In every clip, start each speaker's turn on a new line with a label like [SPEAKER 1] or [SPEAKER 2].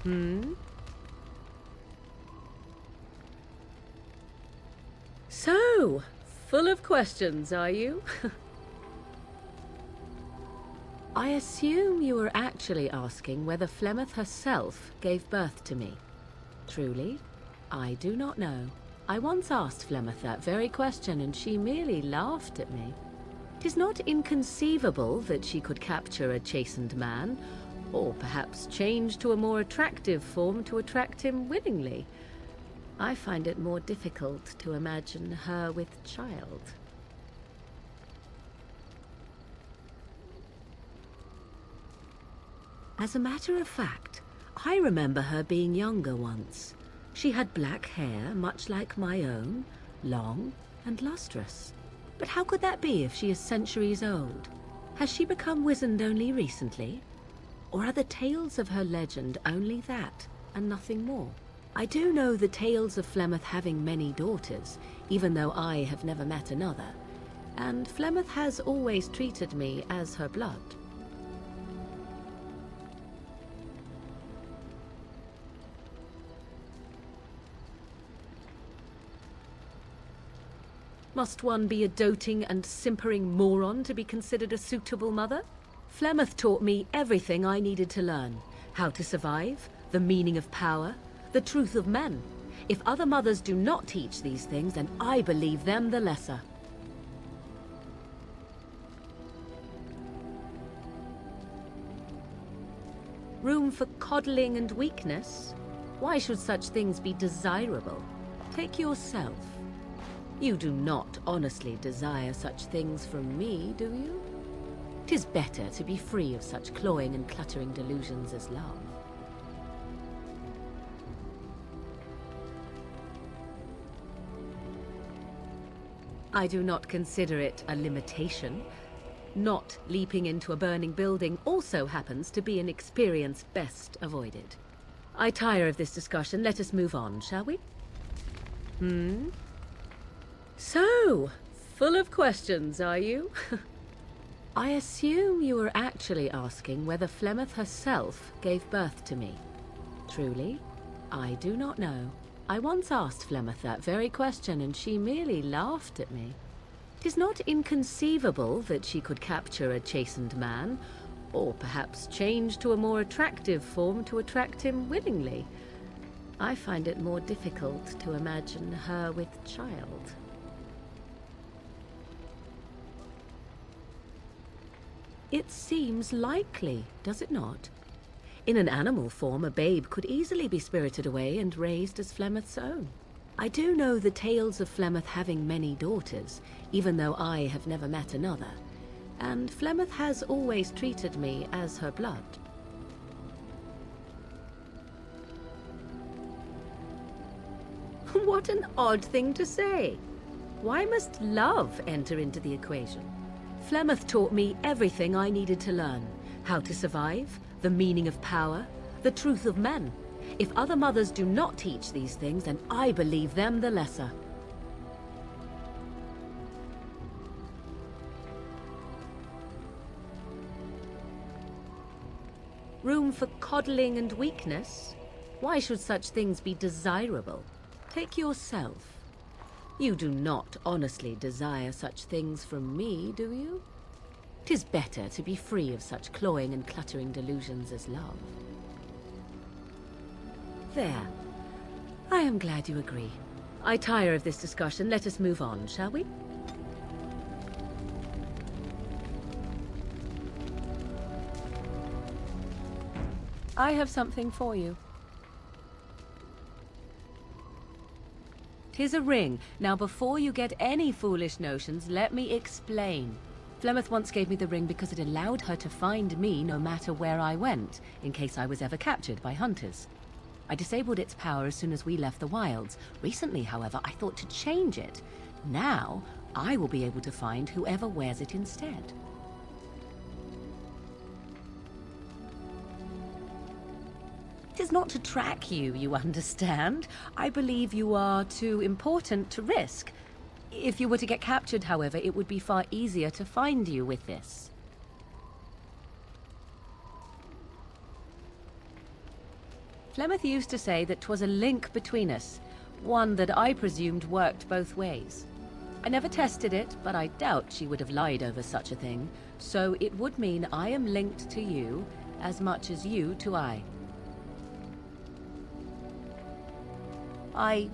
[SPEAKER 1] Hmm? So, full of questions, are you? I assume you were actually asking whether Flemeth herself gave birth to me. Truly, I do not know. I once asked Flemeth that very question, and she merely laughed at me. 'Tis not inconceivable that she could capture a chastened man, or perhaps change to a more attractive form to attract him willingly. I find it more difficult to imagine her with child. As a matter of fact, I remember her being younger once. She had black hair, much like my own, long and lustrous. But how could that be if she is centuries old? Has she become wizened only recently? Or are the tales of her legend only that, and nothing more? I do know the tales of Flemeth having many daughters, even though I have never met another. And Flemeth has always treated me as her blood. Must one be a doting and simpering moron to be considered a suitable mother? Flemeth taught me everything I needed to learn. How to survive, the meaning of power, the truth of men. If other mothers do not teach these things, then I believe them the lesser. Room for coddling and weakness? Why should such things be desirable? Take yourself. You do not honestly desire such things from me, do you? 'Tis better to be free of such cloying and cluttering delusions as love. I do not consider it a limitation. Not leaping into a burning building also happens to be an experience best avoided. I tire of this discussion. Let us move on, shall we? So, full of questions, are you? I assume you were actually asking whether Flemeth herself gave birth to me. Truly, I do not know. I once asked Flemeth that very question, and she merely laughed at me. 'Tis not inconceivable that she could capture a chastened man, or perhaps change to a more attractive form to attract him willingly. I find it more difficult to imagine her with child. It seems likely, does it not? In an animal form, a babe could easily be spirited away and raised as Flemeth's own. I do know the tales of Flemeth having many daughters, even though I have never met another. And Flemeth has always treated me as her blood. What an odd thing to say. Why must love enter into the equation? Flemeth taught me everything I needed to learn. How to survive, the meaning of power, the truth of men. If other mothers do not teach these things, then I believe them the lesser. Room for coddling and weakness? Why should such things be desirable? Take yourself. You do not honestly desire such things from me, do you? 'Tis better to be free of such cloying and cluttering delusions as love. There. I am glad you agree. I tire of this discussion. Let us move on, shall we? I have something for you. 'Tis a ring. Now, before you get any foolish notions, let me explain. Flemeth once gave me the ring because it allowed her to find me no matter where I went, in case I was ever captured by hunters. I disabled its power as soon as we left the wilds. Recently, however, I thought to change it. Now, I will be able to find whoever wears it instead. It is not to track you, you understand. I believe you are too important to risk. If you were to get captured, however, it would be far easier to find you with this. Flemeth used to say that 'twas a link between us, one that I presumed worked both ways. I never tested it, but I doubt she would have lied over such a thing, so it would mean I am linked to you as much as you to I. I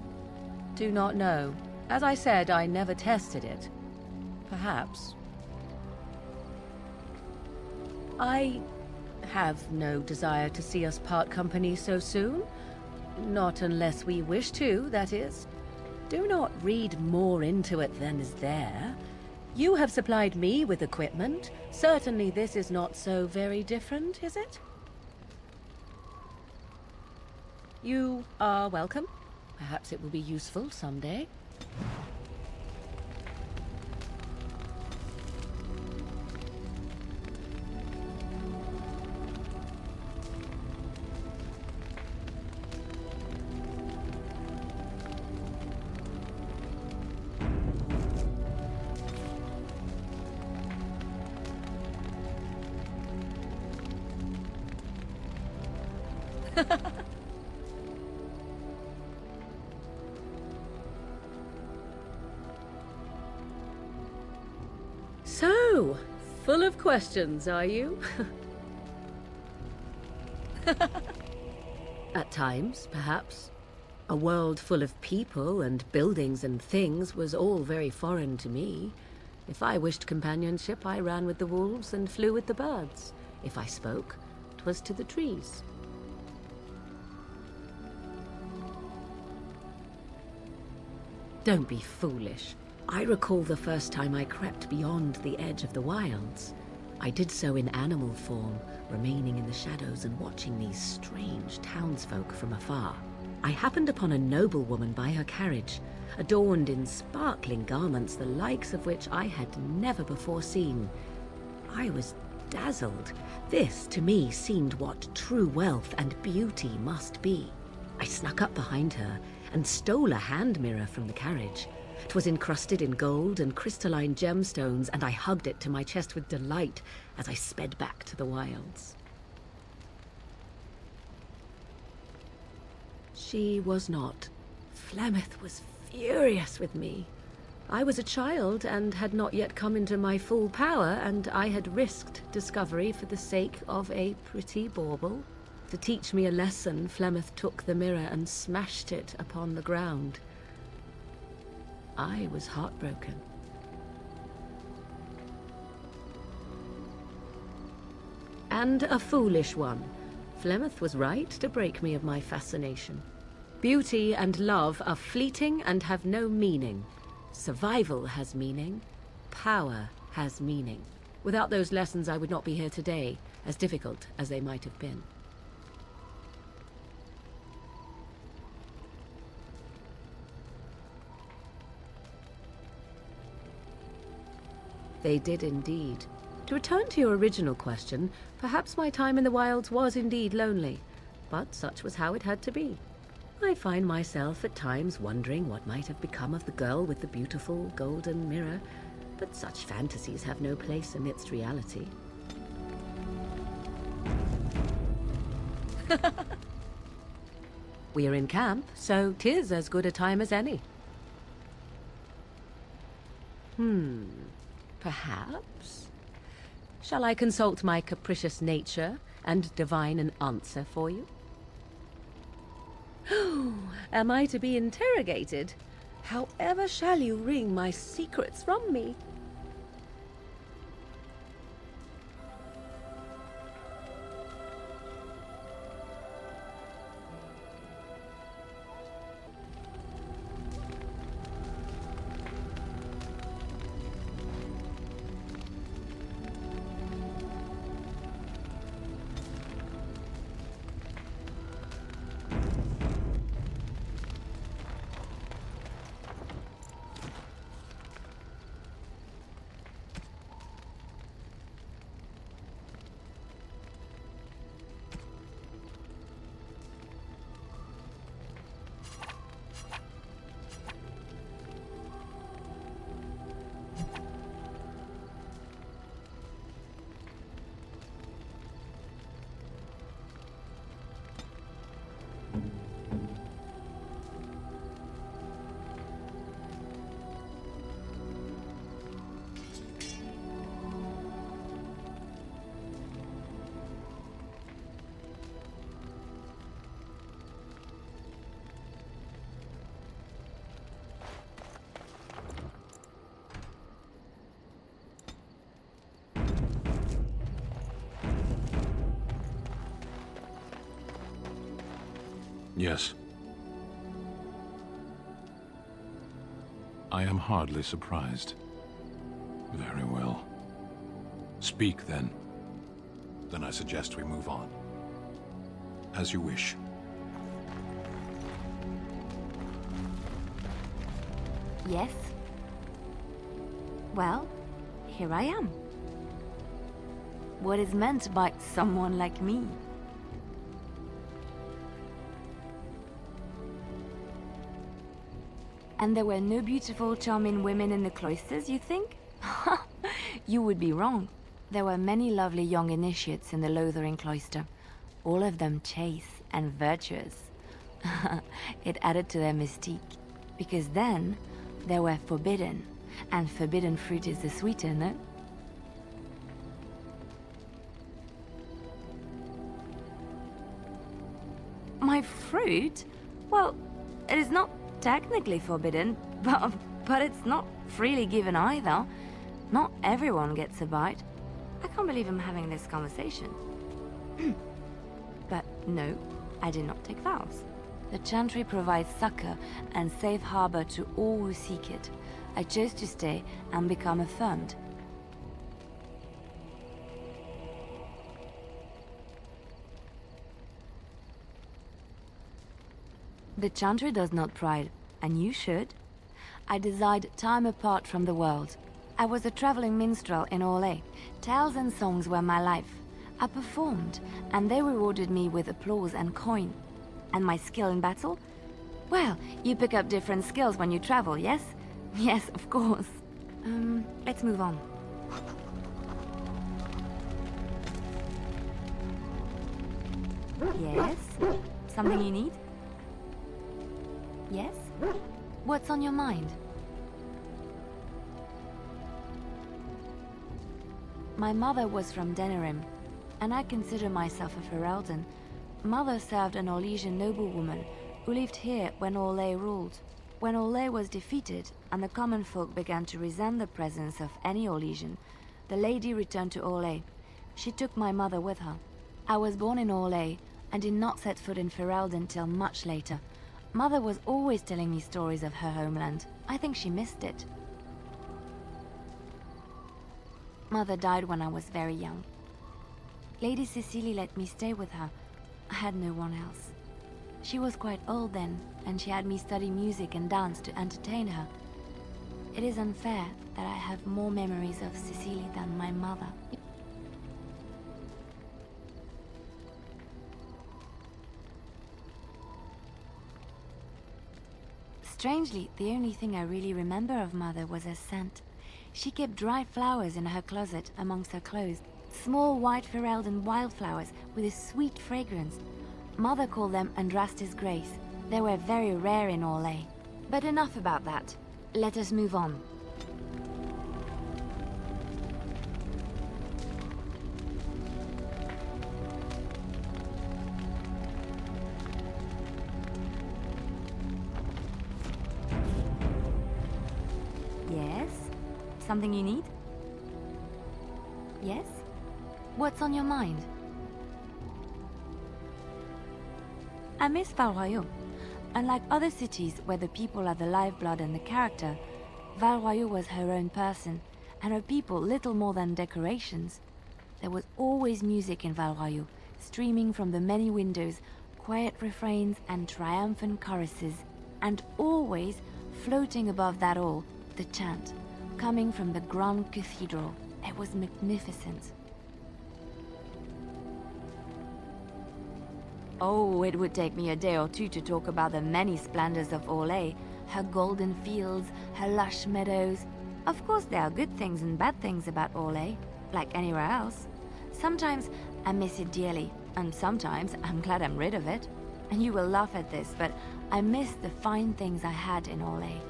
[SPEAKER 1] do not know. As I said, I never tested it. Perhaps. I have no desire to see us part company so soon. Not unless we wish to, that is. Do not read more into it than is there. You have supplied me with equipment. Certainly this is not so very different, is it? You are welcome. Perhaps it will be useful someday. So, full of questions, are you? At times, perhaps. A world full of people and buildings and things was all very foreign to me. If I wished companionship, I ran with the wolves and flew with the birds. If I spoke, 'twas to the trees. Don't be foolish. I recall the first time I crept beyond the edge of the wilds. I did so in animal form, remaining in the shadows and watching these strange townsfolk from afar. I happened upon a noblewoman by her carriage, adorned in sparkling garments the likes of which I had never before seen. I was dazzled. This, to me, seemed what true wealth and beauty must be. I snuck up behind her and stole a hand mirror from the carriage. 'Twas encrusted in gold and crystalline gemstones, and I hugged it to my chest with delight as I sped back to the wilds. She was not. Flemeth was furious with me. I was a child and had not yet come into my full power, and I had risked discovery for the sake of a pretty bauble. To teach me a lesson, Flemeth took the mirror and smashed it upon the ground. I was heartbroken. And a foolish one. Flemeth was right to break me of my fascination. Beauty and love are fleeting and have no meaning. Survival has meaning. Power has meaning. Without those lessons, I would not be here today, as difficult as they might have been. They did indeed. To return to your original question, perhaps my time in the wilds was indeed lonely, but such was how it had to be. I find myself at times wondering what might have become of the girl with the beautiful golden mirror, but such fantasies have no place amidst reality. We are in camp, so 'tis as good a time as any. Perhaps? Shall I consult my capricious nature and divine an answer for you? Am I to be interrogated? However shall you wring my secrets from me?
[SPEAKER 2] Yes. I am hardly surprised. Very well. Speak, then. Then I suggest we move on. As you wish.
[SPEAKER 3] Yes? Well, here I am. What is meant by someone like me? And there were no beautiful, charming women in the cloisters, you think? You would be wrong. There were many lovely young initiates in the Lothering cloister, all of them chaste and virtuous. It added to their mystique, because then they were forbidden, and forbidden fruit is the sweeter, no? My fruit? Well, it is not technically forbidden, but it's not freely given either. Not everyone gets a bite. I can't believe I'm having this conversation. But no, I did not take vows. The Chantry provides succor and safe harbor to all who seek it. I chose to stay and become affirmed. The Chantry does not pride, and you should. I desired time apart from the world. I was a traveling minstrel in Orlais. Tales and songs were my life. I performed, and they rewarded me with applause and coin. And my skill in battle? Well, you pick up different skills when you travel, yes? Yes, of course. Let's move on. Yes? Something you need? Yes? What's on your mind? My mother was from Denerim, and I consider myself a Ferelden. Mother served an Orlesian noblewoman who lived here when Orlais ruled. When Orlais was defeated and the common folk began to resent the presence of any Orlesian, the lady returned to Orlais. She took my mother with her. I was born in Orlais and did not set foot in Ferelden till much later. Mother was always telling me stories of her homeland. I think she missed it. Mother died when I was very young. Lady Cecilie let me stay with her. I had no one else. She was quite old then, and she had me study music and dance to entertain her. It is unfair that I have more memories of Cecilie than my mother. Strangely, the only thing I really remember of Mother was her scent. She kept dried flowers in her closet amongst her clothes. Small white Ferelden wildflowers with a sweet fragrance. Mother called them Andrastis Grace. They were very rare in Orlais. But enough about that. Let us move on. Yes? Something you need? Yes? What's on your mind? I miss Val Royeaux. Unlike other cities where the people are the lifeblood and the character, Val Royeaux was her own person, and her people little more than decorations. There was always music in Val Royeaux, streaming from the many windows, quiet refrains and triumphant choruses, and always, floating above that all, the chant, coming from the Grand Cathedral. It was magnificent. Oh, it would take me a day or two to talk about the many splendors of Orlais, her golden fields, her lush meadows. Of course, there are good things and bad things about Orlais, like anywhere else. Sometimes I miss it dearly, and sometimes I'm glad I'm rid of it. And you will laugh at this, but I miss the fine things I had in Orlais.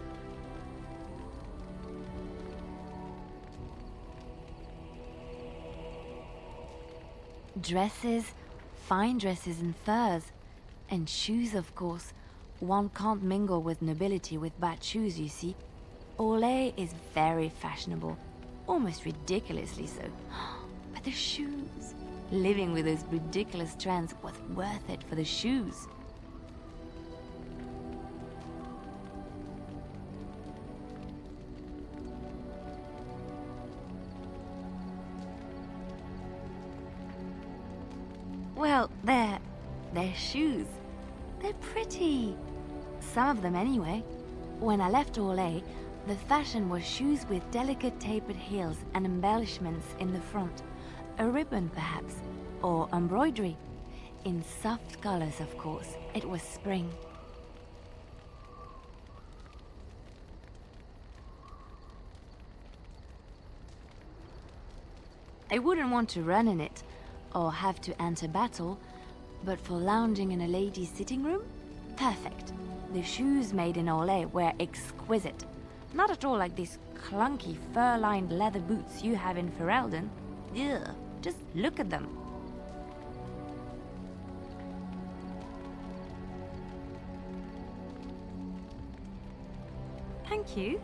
[SPEAKER 3] Dresses, fine dresses and furs, and shoes, of course. One can't mingle with nobility with bad shoes, you see. Orlais is very fashionable, almost ridiculously so. But the shoes, living with those ridiculous trends was worth it for the shoes. Their shoes. They're pretty. Some of them anyway. When I left Orlais, the fashion was shoes with delicate tapered heels and embellishments in the front. A ribbon, perhaps, or embroidery. In soft colors, of course. It was spring. I wouldn't want to run in it, or have to enter battle, but for lounging in a lady's sitting room? Perfect. The shoes made in Orlais were exquisite. Not at all like these clunky fur-lined leather boots you have in Ferelden. Ugh, just look at them. Thank you.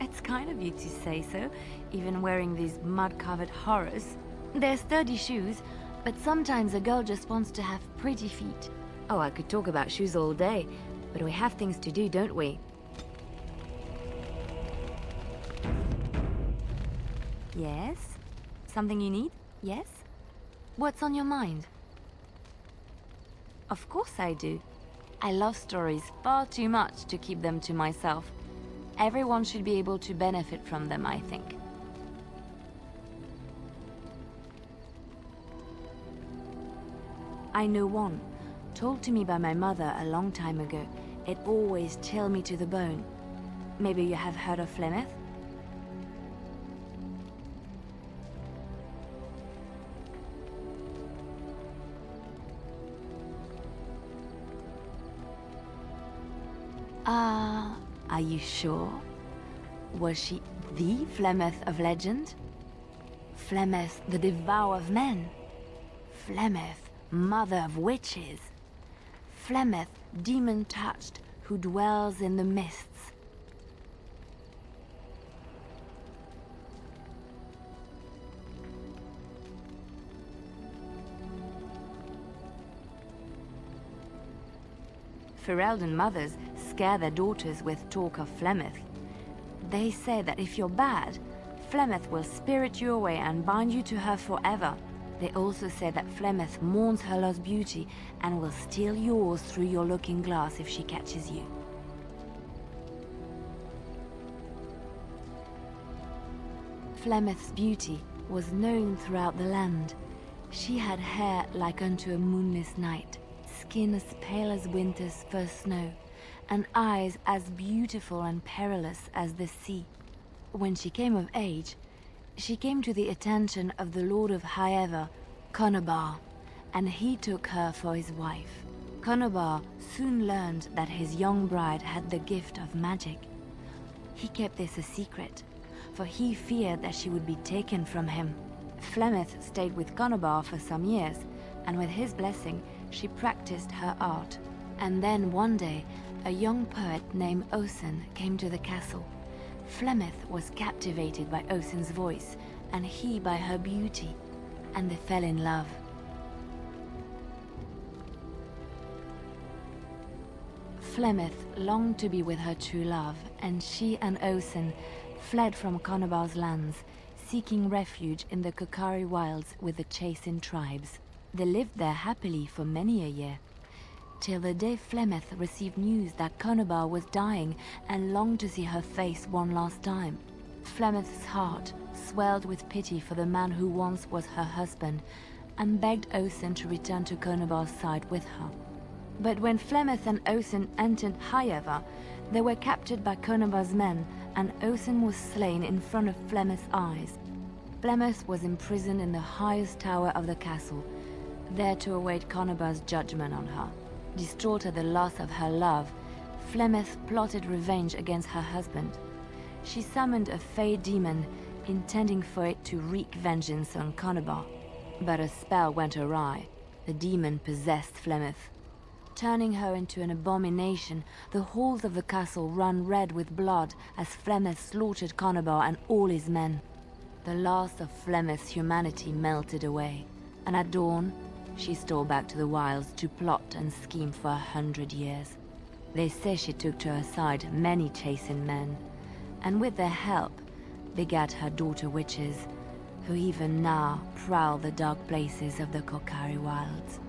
[SPEAKER 3] It's kind of you to say so, even wearing these mud-covered horrors. They're sturdy shoes, but sometimes a girl just wants to have pretty feet. Oh, I could talk about shoes all day, but we have things to do, don't we? Yes? Something you need? Yes? What's on your mind? Of course I do. I love stories far too much to keep them to myself. Everyone should be able to benefit from them, I think. I know one, told to me by my mother a long time ago. It always chilled me to the bone. Maybe you have heard of Flemeth? Are you sure? Was she the Flemeth of legend? Flemeth, the devourer of men? Flemeth, mother of witches? Flemeth, demon-touched, who dwells in the mists? Ferelden mothers scare their daughters with talk of Flemeth. They say that if you're bad, Flemeth will spirit you away and bind you to her forever. They also say that Flemeth mourns her lost beauty and will steal yours through your looking glass if she catches you. Flemeth's beauty was known throughout the land. She had hair like unto a moonless night, skin as pale as winter's first snow, and eyes as beautiful and perilous as the sea. When she came of age, she came to the attention of the Lord of Highever, Conobar, and he took her for his wife. Conobar soon learned that his young bride had the gift of magic. He kept this a secret, for he feared that she would be taken from him. Flemeth stayed with Conobar for some years, and with his blessing, she practiced her art. And then one day, a young poet named Osen came to the castle. Flemeth was captivated by Osen's voice, and he by her beauty, and they fell in love. Flemeth longed to be with her true love, and she and Osen fled from Conobar's lands, seeking refuge in the Kokari wilds with the Chasing tribes. They lived there happily for many a year, till the day Flemeth received news that Conobar was dying and longed to see her face one last time. Flemeth's heart swelled with pity for the man who once was her husband, and begged Osen to return to Conobar's side with her. But when Flemeth and Osen entered Highever, they were captured by Conobar's men, and Osen was slain in front of Flemeth's eyes. Flemeth was imprisoned in the highest tower of the castle, there to await Conobar's judgment on her. Distraught at the loss of her love, Flemeth plotted revenge against her husband. She summoned a fey demon, intending for it to wreak vengeance on Conobar. But a spell went awry. The demon possessed Flemeth. Turning her into an abomination, the halls of the castle ran red with blood as Flemeth slaughtered Conobar and all his men. The last of Flemeth's humanity melted away, and at dawn, she stole back to the wilds to plot and scheme for 100 years. They say she took to her side many Chasing men, and with their help, begat her daughter witches, who even now prowl the dark places of the Kokari wilds.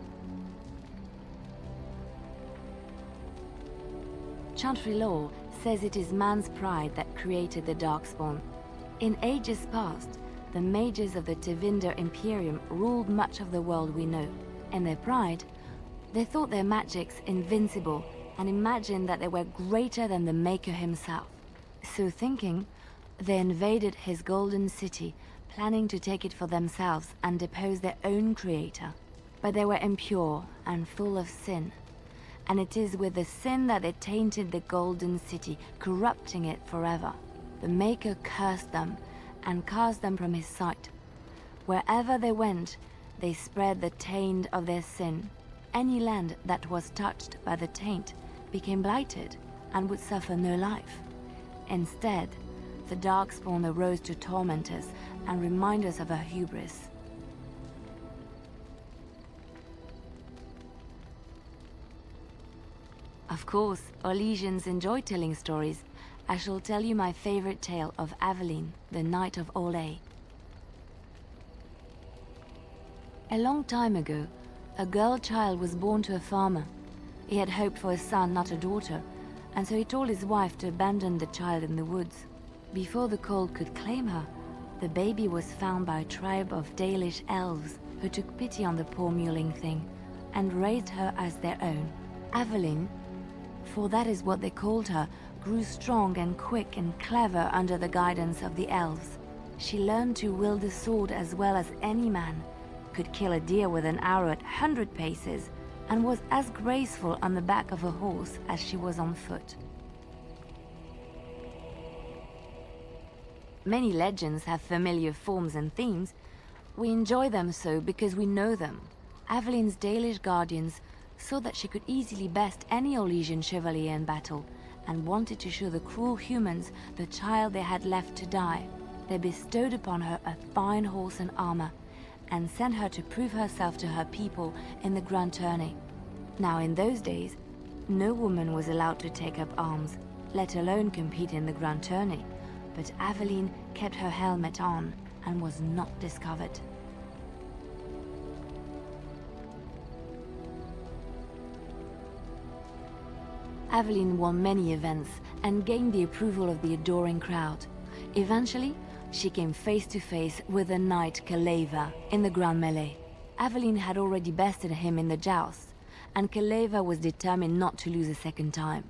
[SPEAKER 3] Chantry lore says it is man's pride that created the Darkspawn. In ages past, the mages of the Tevinter Imperium ruled much of the world we know. In their pride, they thought their magics invincible and imagined that they were greater than the Maker himself. So thinking, they invaded his golden city, planning to take it for themselves and depose their own creator. But they were impure and full of sin. And it is with the sin that they tainted the golden city, corrupting it forever. The Maker cursed them and cast them from his sight. Wherever they went, they spread the taint of their sin. Any land that was touched by the taint became blighted and would suffer no life. Instead, the Darkspawn arose to torment us and remind us of our hubris. Of course, Orlesians enjoy telling stories. I shall tell you my favorite tale of Aveline, the Knight of Orlais. A long time ago, a girl child was born to a farmer. He had hoped for a son, not a daughter, and so he told his wife to abandon the child in the woods. Before the cold could claim her, the baby was found by a tribe of Dalish elves who took pity on the poor mewling thing and raised her as their own. Aveline, for that is what they called her, grew strong and quick and clever under the guidance of the elves. She learned to wield the sword as well as any man, could kill a deer with an arrow at 100 paces, and was as graceful on the back of a horse as she was on foot. Many legends have familiar forms and themes. We enjoy them so because we know them. Aveline's Dalish guardians saw that she could easily best any Orlesian chevalier in battle, and wanted to show the cruel humans the child they had left to die. They bestowed upon her a fine horse and armor, and sent her to prove herself to her people in the Grand Tourney. Now in those days, no woman was allowed to take up arms, let alone compete in the Grand Tourney, but Aveline kept her helmet on and was not discovered. Aveline won many events and gained the approval of the adoring crowd. Eventually, she came face to face with the knight Kaleva in the Grand Melee. Aveline had already bested him in the joust, and Kaleva was determined not to lose a second time.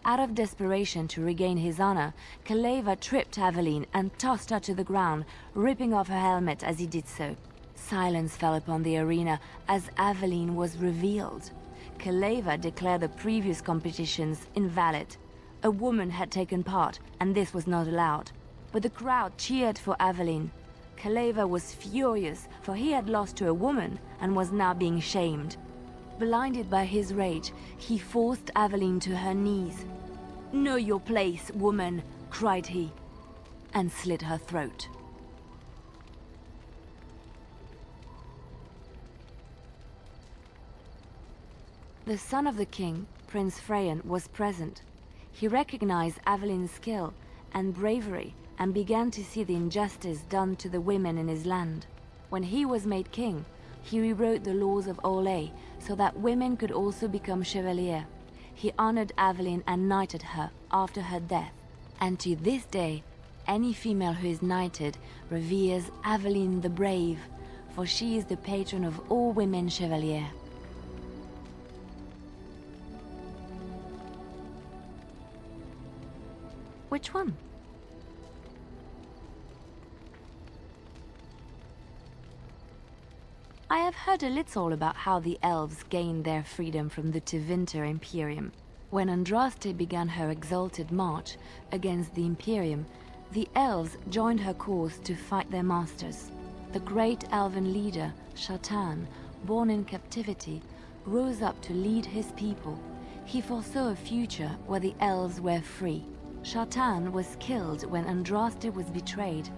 [SPEAKER 3] Out of desperation to regain his honor, Kaleva tripped Aveline and tossed her to the ground, ripping off her helmet as he did so. Silence fell upon the arena as Aveline was revealed. Kaleva declared the previous competitions invalid. A woman had taken part, and this was not allowed. But the crowd cheered for Aveline. Kaleva was furious, for he had lost to a woman and was now being shamed. Blinded by his rage, he forced Aveline to her knees. "Know your place, woman," cried he, and slit her throat. The son of the king, Prince Freyan, was present. He recognized Aveline's skill and bravery and began to see the injustice done to the women in his land. When he was made king, he rewrote the laws of Orlais so that women could also become chevalier. He honored Aveline and knighted her after her death. And to this day, any female who is knighted reveres Aveline the Brave, for she is the patron of all women chevalier. Which one? I have heard a little about how the elves gained their freedom from the Tevinter Imperium. When Andraste began her exalted march against the Imperium, the elves joined her cause to fight their masters. The great elven leader, Shatan, born in captivity, rose up to lead his people. He foresaw a future where the elves were free. Shatan was killed when Andraste was betrayed,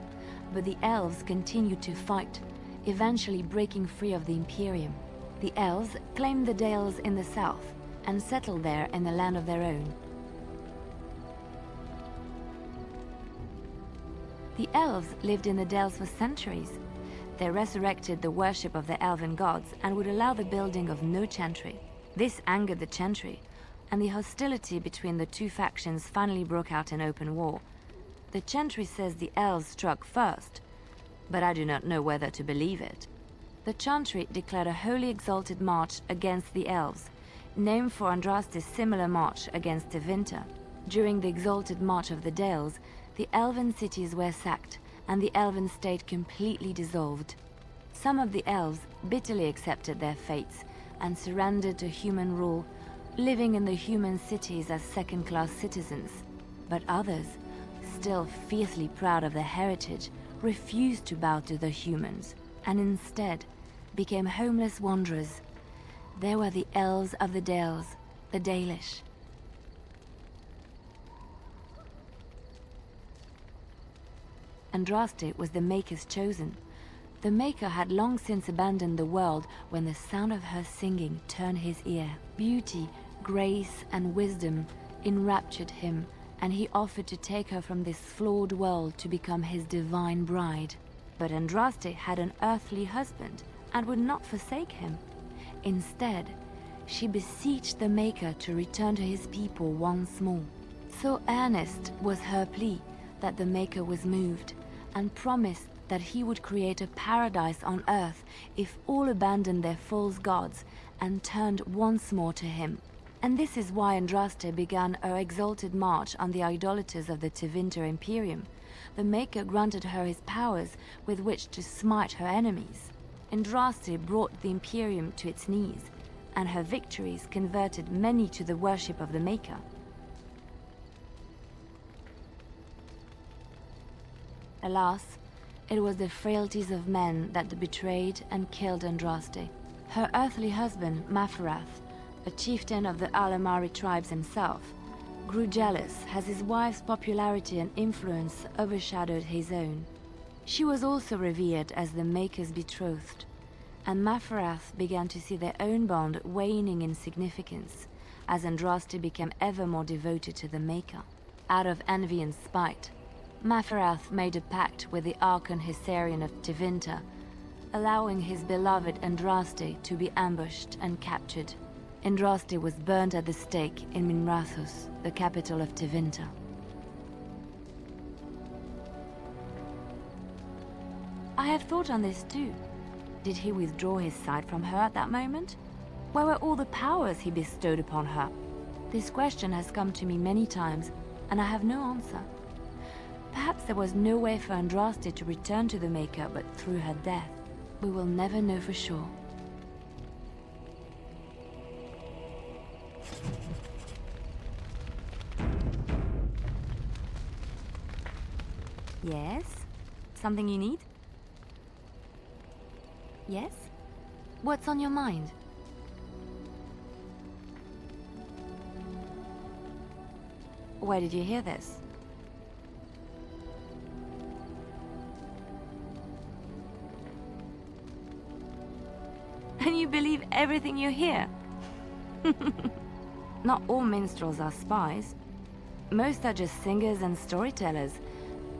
[SPEAKER 3] but the elves continued to fight, eventually breaking free of the Imperium. The elves claimed the Dales in the south and settled there in a land of their own. The elves lived in the Dales for centuries. They resurrected the worship of the elven gods and would allow the building of no chantry. This angered the chantry, and the hostility between the two factions finally broke out in open war. The Chantry says the elves struck first, but I do not know whether to believe it. The Chantry declared a wholly exalted march against the elves, named for Andraste's similar march against Tevinter. During the exalted march of the Dales, the elven cities were sacked, and the elven state completely dissolved. Some of the elves bitterly accepted their fates and surrendered to human rule, living in the human cities as second-class citizens. But others, still fiercely proud of their heritage, refused to bow to the humans, and instead became homeless wanderers. They were the elves of the Dales, the Dalish. Andraste was the Maker's chosen. The Maker had long since abandoned the world when the sound of her singing turned his ear. Beauty, grace, and wisdom enraptured him, and he offered to take her from this flawed world to become his divine bride. But Andraste had an earthly husband and would not forsake him. Instead, she beseeched the Maker to return to his people once more. So earnest was her plea that the Maker was moved, and promised that he would create a paradise on earth if all abandoned their false gods and turned once more to him. And this is why Andraste began her exalted march on the idolaters of the Tevinter Imperium. The Maker granted her his powers with which to smite her enemies. Andraste brought the Imperium to its knees, and her victories converted many to the worship of the Maker. Alas, it was the frailties of men that betrayed and killed Andraste. Her earthly husband, Maferath, a chieftain of the Alamari tribes himself, grew jealous as his wife's popularity and influence overshadowed his own. She was also revered as the Maker's betrothed, and Maferath began to see their own bond waning in significance as Andraste became ever more devoted to the Maker. Out of envy and spite, Maferath made a pact with the Archon Hysarian of Tevinter, allowing his beloved Andraste to be ambushed and captured. Andraste was burned at the stake in Minrathous, the capital of Tevinter. I have thought on this too. Did he withdraw his sight from her at that moment? Where were all the powers he bestowed upon her? This question has come to me many times, and I have no answer. Perhaps there was no way for Andraste to return to the Maker but through her death. We will never know for sure. Yes? Something you need? Yes? What's on your mind? Where did you hear this? And you believe everything you hear? Not all minstrels are spies. Most are just singers and storytellers,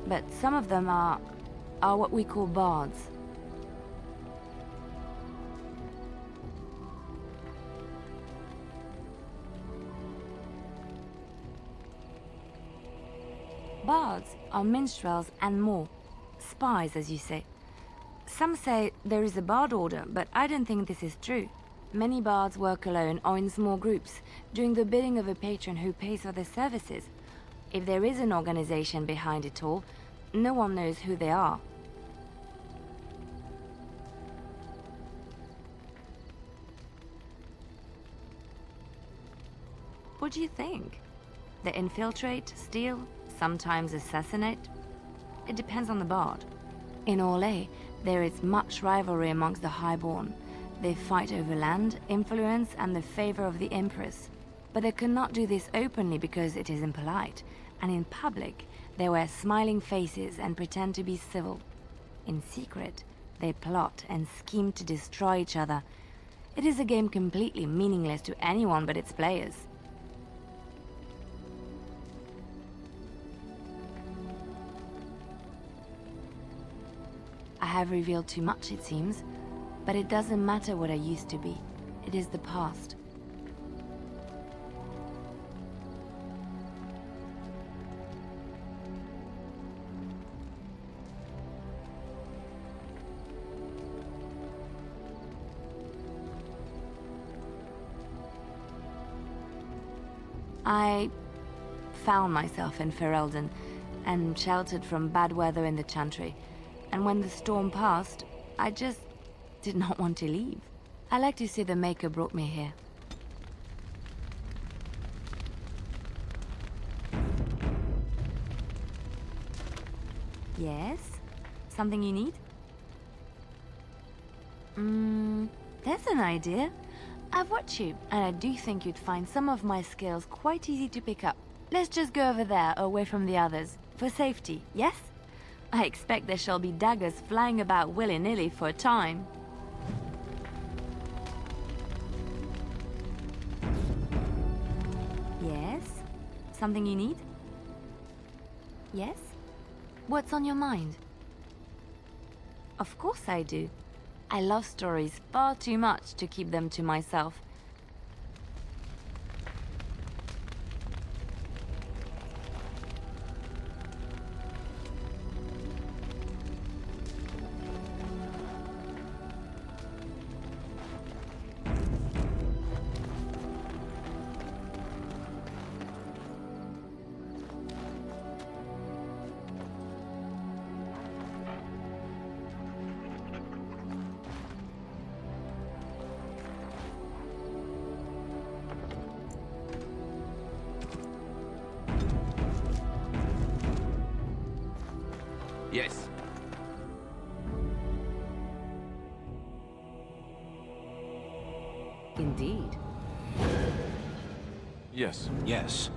[SPEAKER 3] but some of them are what we call bards. Bards are minstrels and more. Spies, as you say. Some say there is a bard order, but I don't think this is true. Many bards work alone or in small groups, doing the bidding of a patron who pays for their services. If there is an organization behind it all, no one knows who they are. What do you think? They infiltrate, steal, sometimes assassinate? It depends on the bard. In Orlais, there is much rivalry amongst the Highborn. They fight over land, influence, and the favor of the Empress. But they cannot do this openly because it is impolite, and in public, they wear smiling faces and pretend to be civil. In secret, they plot and scheme to destroy each other. It is a game completely meaningless to anyone but its players. I have revealed too much, it seems, but it doesn't matter what I used to be. It is the past. I found myself in Ferelden and sheltered from bad weather in the Chantry. And when the storm passed, I just did not want to leave. I like to say the Maker brought me here. Yes? Something you need? There's an idea. I've watched you, and I do think you'd find some of my skills quite easy to pick up. Let's just go over there, away from the others. For safety, yes? I expect there shall be daggers flying about willy-nilly for a time. Yes? Something you need? Yes? What's on your mind? Of course I do. I love stories far too much to keep them to myself.
[SPEAKER 4] Yes.
[SPEAKER 1] Indeed.
[SPEAKER 2] Yes.
[SPEAKER 4] Yes.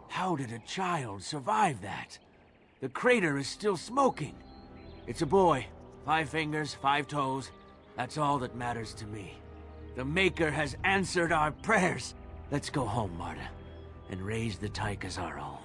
[SPEAKER 5] How did a child survive that? The crater is still smoking. It's a boy. 5 fingers, 5 toes. That's all that matters to me. The Maker has answered our prayers. Let's go home, Marta, and raise the Tyke as our own.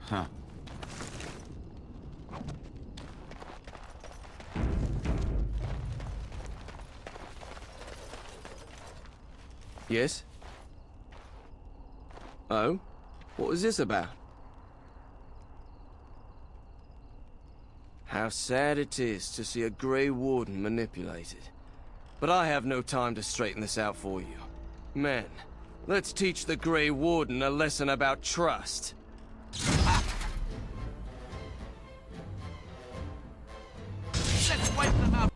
[SPEAKER 4] Huh.
[SPEAKER 6] Yes? Oh? What was this about? How sad it is to see a Grey Warden manipulated. But I have no time to straighten this out for you. Men, Let's teach the Grey Warden a lesson about trust.
[SPEAKER 5] Let's wipe them out.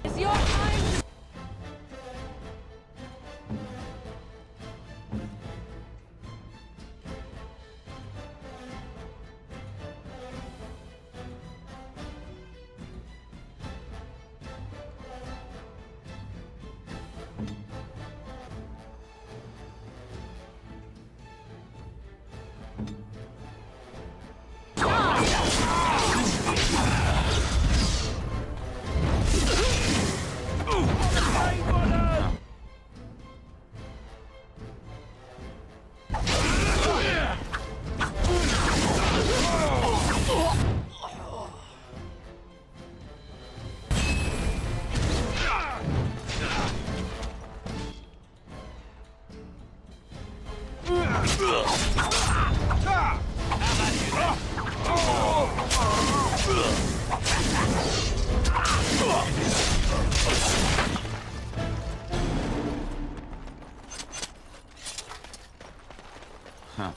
[SPEAKER 1] It's your time!
[SPEAKER 2] Huh.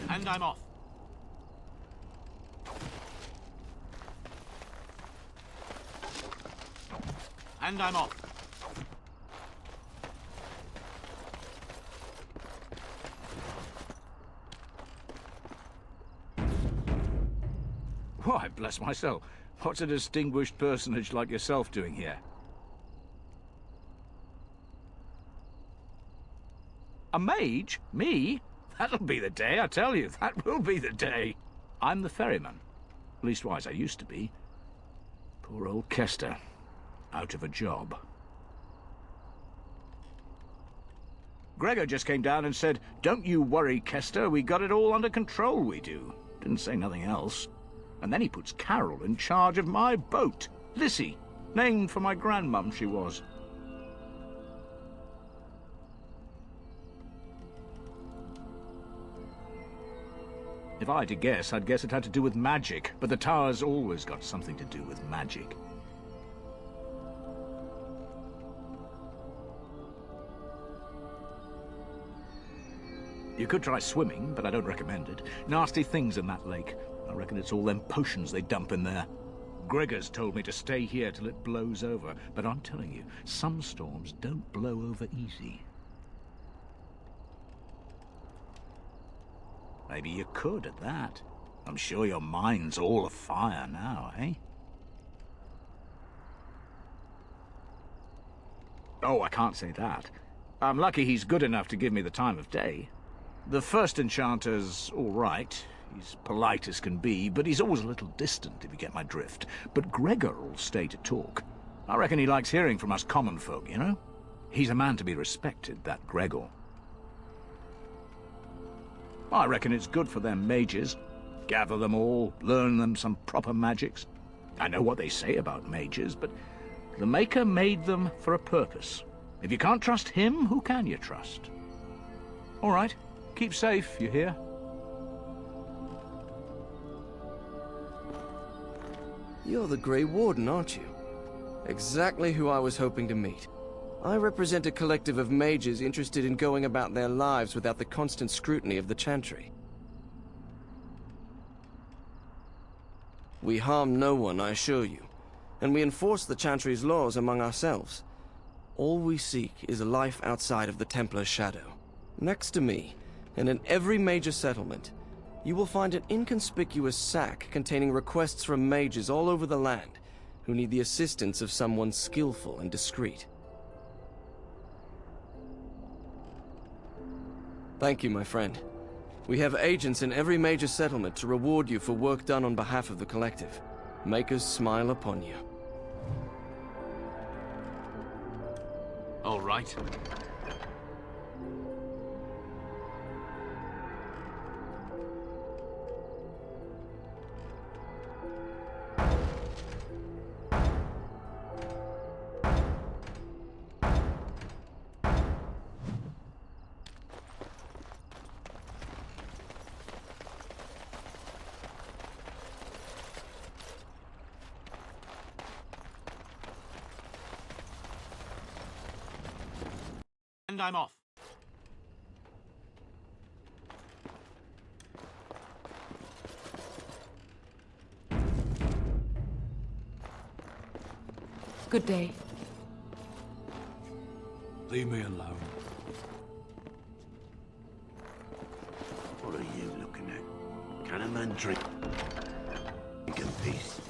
[SPEAKER 5] And I'm off. And I'm off.
[SPEAKER 4] Why, bless my soul. What's a distinguished personage like yourself doing here? A mage? Me? That'll be the day, I tell you. That will be the day. I'm the ferryman. Leastwise, I used to be. Poor old Kester. Out of a job. Gregor just came down and said, "Don't you worry, Kester. We got it all under control, we do." Didn't say nothing else. And then he puts Carol in charge of my boat. Lissy. Named for my grandmum, she was. If I had to guess, I'd guess it had to do with magic. But the tower's always got something to do with magic. You could try swimming, but I don't recommend it. Nasty things in that lake. I reckon it's all them potions they dump in there. Gregor's told me to stay here till it blows over, but I'm telling you, some storms don't blow over easy. Maybe you could at that. I'm sure your mind's all afire now, eh? Oh, I can't say that. I'm lucky he's good enough to give me the time of day. The first enchanter's all right. He's polite as can be, but he's always a little distant, if you get my drift. But Gregor'll stay to talk. I reckon he likes hearing from us common folk, you know? He's a man to be respected, that Gregor. I reckon it's good for them mages. Gather them all, learn them some proper magics. I know what they say about mages, but the Maker made them for a purpose. If you can't trust him, who can you trust? All right, keep safe, you hear?
[SPEAKER 6] You're the Grey Warden, aren't you? Exactly who I was hoping to meet. I represent a collective of mages interested in going about their lives without the constant scrutiny of the Chantry. We harm no one, I assure you, and we enforce the Chantry's laws among ourselves. All we seek is a life outside of the Templar's shadow. Next to me, and in every major settlement, you will find an inconspicuous sack containing requests from mages all over the land, who need the assistance of someone skillful and discreet. Thank you, my friend. We have agents in every major settlement to reward you for work done on behalf of the Collective. Makers smile upon you.
[SPEAKER 5] All right.
[SPEAKER 4] And I'm off.
[SPEAKER 1] Good day.
[SPEAKER 2] Leave me alone.
[SPEAKER 7] What are you looking at? Can a man drink in peace?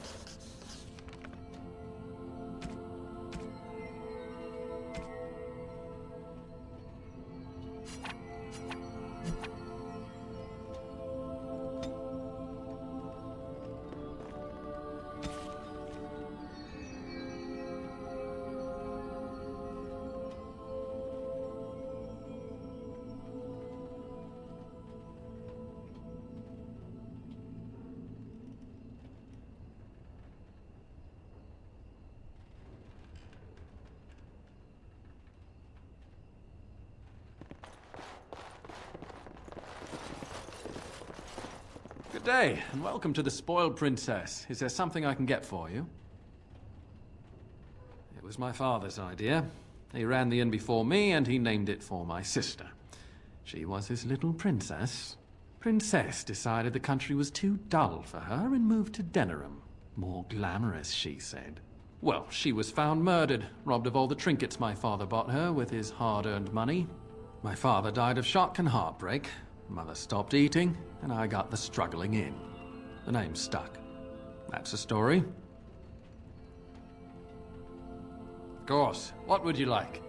[SPEAKER 8] Good day, and welcome to the Spoiled Princess. Is there something I can get for you? It was my father's idea. He ran the inn before me, and he named it for my sister. She was his little princess. Princess decided the country was too dull for her and moved to Denerim. More glamorous, she said. Well, she was found murdered, robbed of all the trinkets my father bought her with his hard-earned money. My father died of shock and heartbreak. Mother stopped eating, and I got the struggling in. The name stuck. That's the story. Of course. What would you like?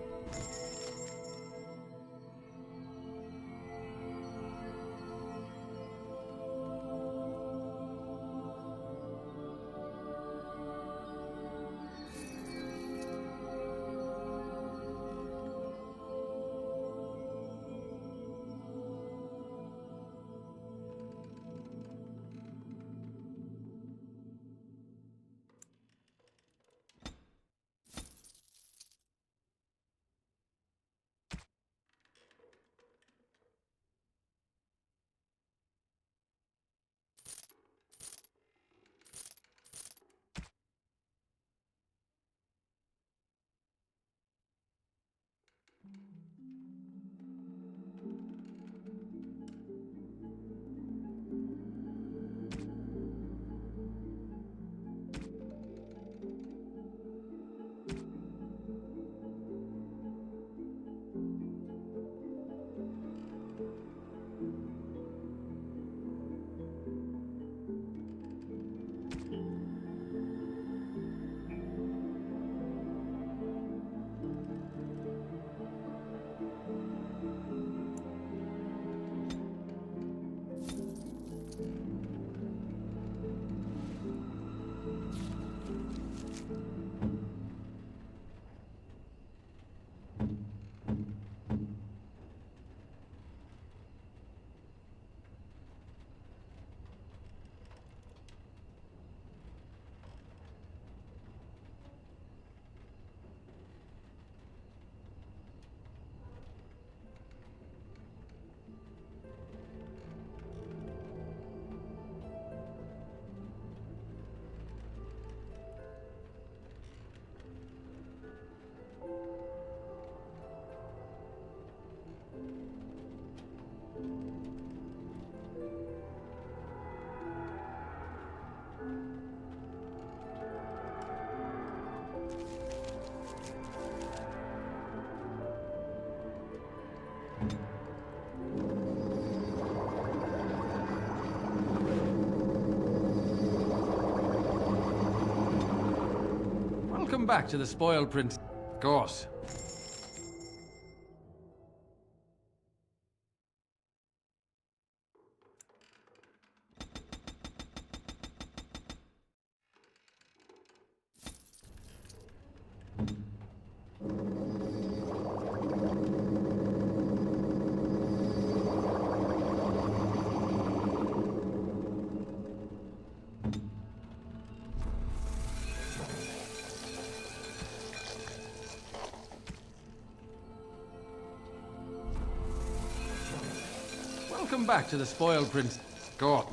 [SPEAKER 8] Welcome back to the Spoiled Prince. Of course. Welcome back to the Spoiled Prince. God.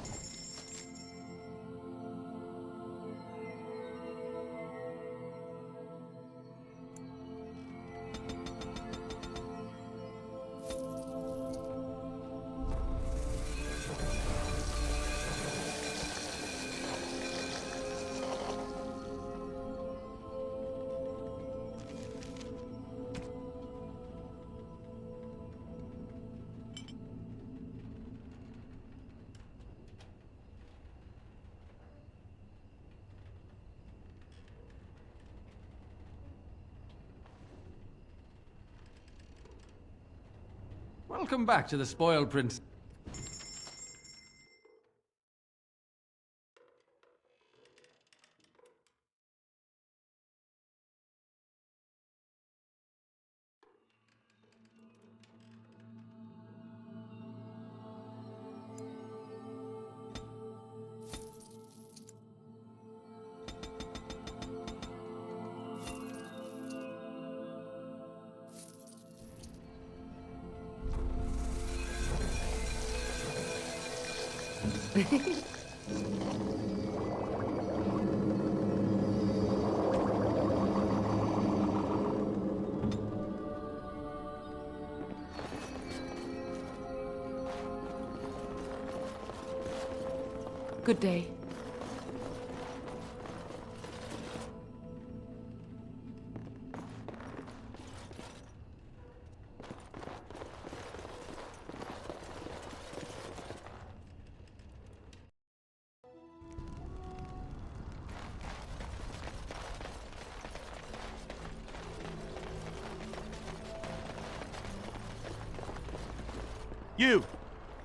[SPEAKER 8] Welcome back to the Spoiled Prince.
[SPEAKER 1] Good day.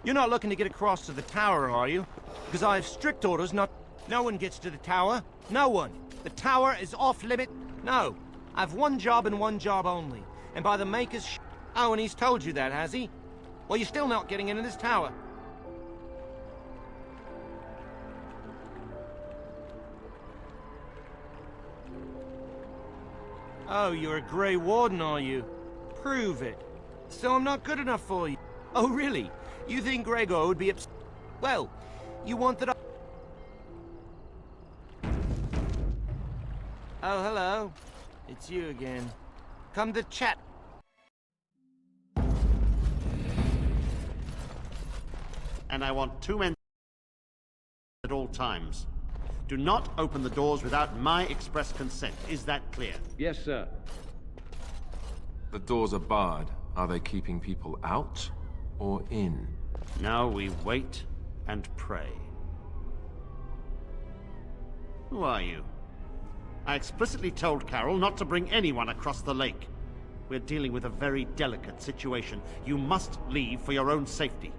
[SPEAKER 9] You're not looking to get across to the tower, are you? Because I have strict orders not... No one gets to the tower. No one. The tower is off limit. No. I have one job and one job only. And by the Maker's Oh, and he's told you that, has he? Well, you're still not getting into this tower. Oh, you're a Grey Warden, are you? Prove it. So I'm not good enough for you. Oh, really? You think Gregor would be upset? Well, you want that I... Oh, hello. It's you again. Come to chat.
[SPEAKER 10] And I want 2 men at all times. Do not open the doors without my express consent. Is that clear?
[SPEAKER 4] Yes, sir.
[SPEAKER 11] The doors are barred. Are they keeping people out or in?
[SPEAKER 10] Now we wait and pray. Who are you? I explicitly told Carol not to bring anyone across the lake. We're dealing with a very delicate situation. You must leave for your own safety.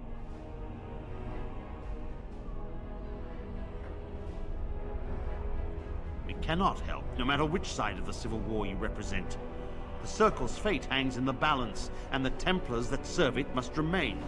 [SPEAKER 10] We cannot help, no matter which side of the Civil War you represent. The Circle's fate hangs in the balance, and the Templars that serve it must remain.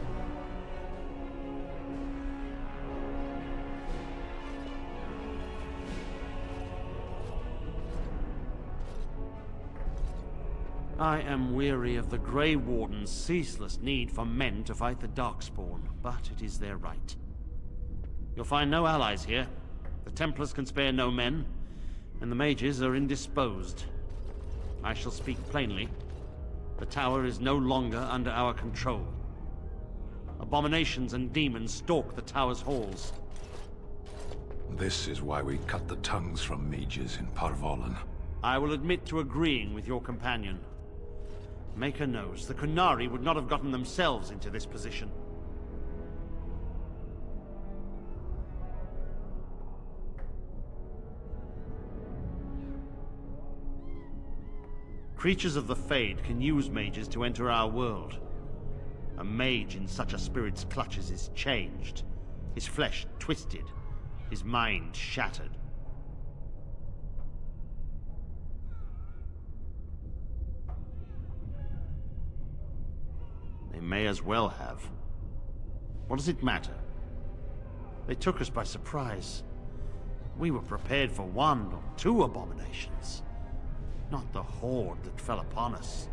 [SPEAKER 10] I am weary of the Grey Warden's ceaseless need for men to fight the Darkspawn, but it is their right. You'll find no allies here. The Templars can spare no men, and the mages are indisposed. I shall speak plainly. The tower is no longer under our control. Abominations and demons stalk the tower's halls.
[SPEAKER 2] This is why we cut the tongues from mages in Parvolan.
[SPEAKER 10] I will admit to agreeing with your companion. Maker knows the Qunari would not have gotten themselves into this position. Creatures of the Fade can use mages to enter our world. A mage in such a spirit's clutches is changed, his flesh twisted, his mind shattered. They may as well have. What does it matter? They took us by surprise. We were prepared for 1 or 2 abominations, not the horde that fell upon us.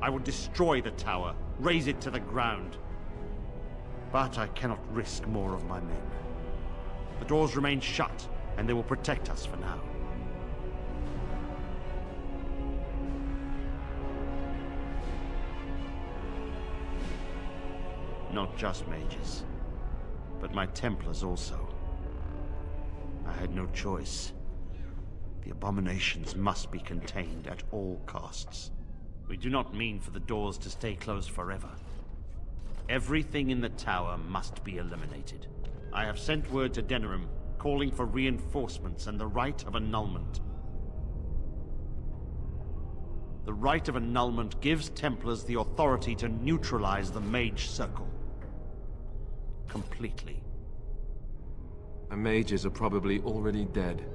[SPEAKER 10] I would destroy the tower, raze it to the ground. But I cannot risk more of my men. The doors remain shut, and they will protect us for now. Not just mages, but my Templars also. I had no choice. The abominations must be contained at all costs. We do not mean for the doors to stay closed forever. Everything in the tower must be eliminated. I have sent word to Denerim, calling for reinforcements and the right of annulment. The right of annulment gives Templars the authority to neutralize the Mage Circle. Completely.
[SPEAKER 11] The mages are probably already dead.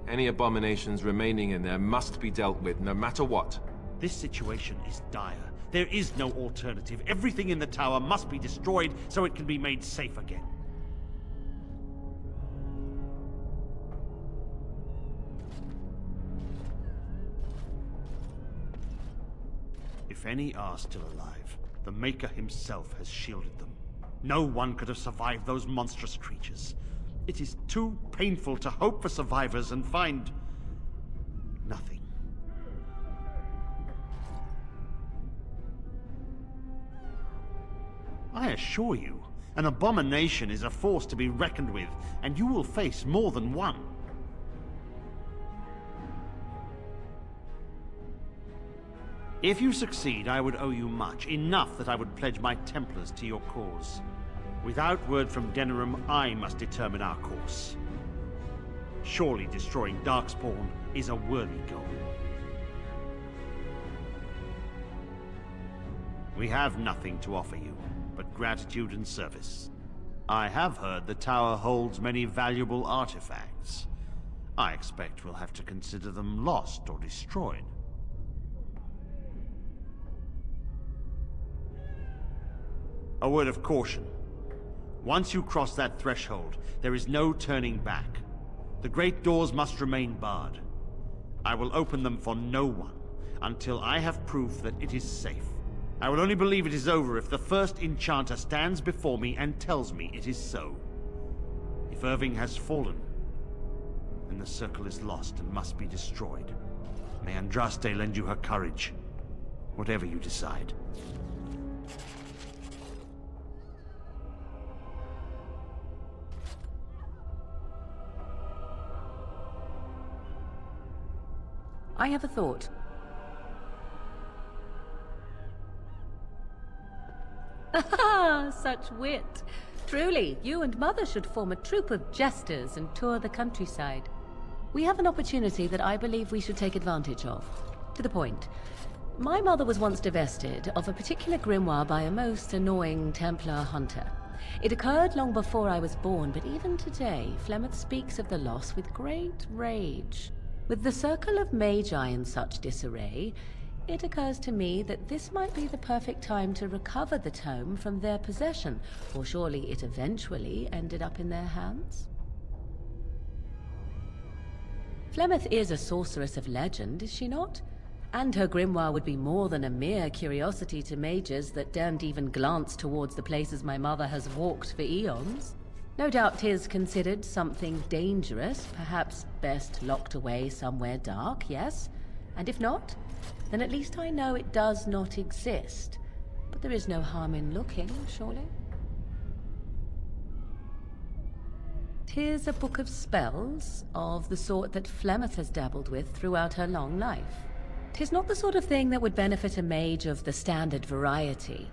[SPEAKER 11] Any abominations remaining in there must be dealt with, no matter what.
[SPEAKER 10] This situation is dire. There is no alternative. Everything in the tower must be destroyed so it can be made safe again. If any are still alive, the Maker himself has shielded them. No one could have survived those monstrous creatures. It is too painful to hope for survivors and find nothing. I assure you, an abomination is a force to be reckoned with, and you will face more than one. If you succeed, I would owe you much, enough that I would pledge my Templars to your cause. Without word from Denerim, I must determine our course. Surely destroying Darkspawn is a worthy goal. We have nothing to offer you, but gratitude and service. I have heard the tower holds many valuable artifacts. I expect we'll have to consider them lost or destroyed. A word of caution. Once you cross that threshold, there is no turning back. The great doors must remain barred. I will open them for no one until I have proof that it is safe. I will only believe it is over if the first enchanter stands before me and tells me it is so. If Irving has fallen, then the circle is lost and must be destroyed. May Andraste lend you her courage, whatever you decide.
[SPEAKER 1] I have a thought. Ah, such wit. Truly, you and Mother should form a troupe of jesters and tour the countryside. We have an opportunity that I believe we should take advantage of. To the point. My mother was once divested of a particular grimoire by a most annoying Templar hunter. It occurred long before I was born, but even today, Flemeth speaks of the loss with great rage. With the circle of magi in such disarray, it occurs to me that this might be the perfect time to recover the tome from their possession, for surely it eventually ended up in their hands. Flemeth is a sorceress of legend, is she not? And her grimoire would be more than a mere curiosity to mages that daren't even glance towards the places my mother has walked for eons. No doubt 'tis considered something dangerous, perhaps best locked away somewhere dark, yes? And if not, then at least I know it does not exist. But there is no harm in looking, surely? 'Tis a book of spells, of the sort that Flemeth has dabbled with throughout her long life. 'Tis not the sort of thing that would benefit a mage of the standard variety.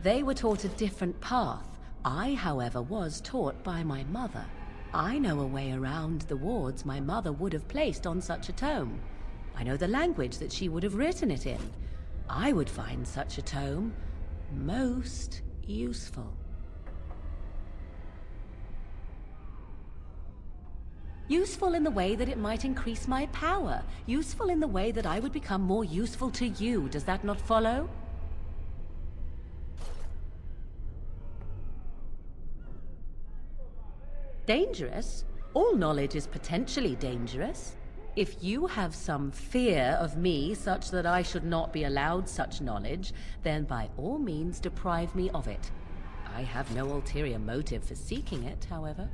[SPEAKER 1] They were taught a different path. I, however, was taught by my mother. I know a way around the wards my mother would have placed on such a tome. I know the language that she would have written it in. I would find such a tome most useful. Useful in the way that it might increase my power. Useful in the way that I would become more useful to you. Does that not follow? Dangerous? All knowledge is potentially dangerous. If you have some fear of me such that I should not be allowed such knowledge, then by all means deprive me of it. I have no ulterior motive for seeking it, however.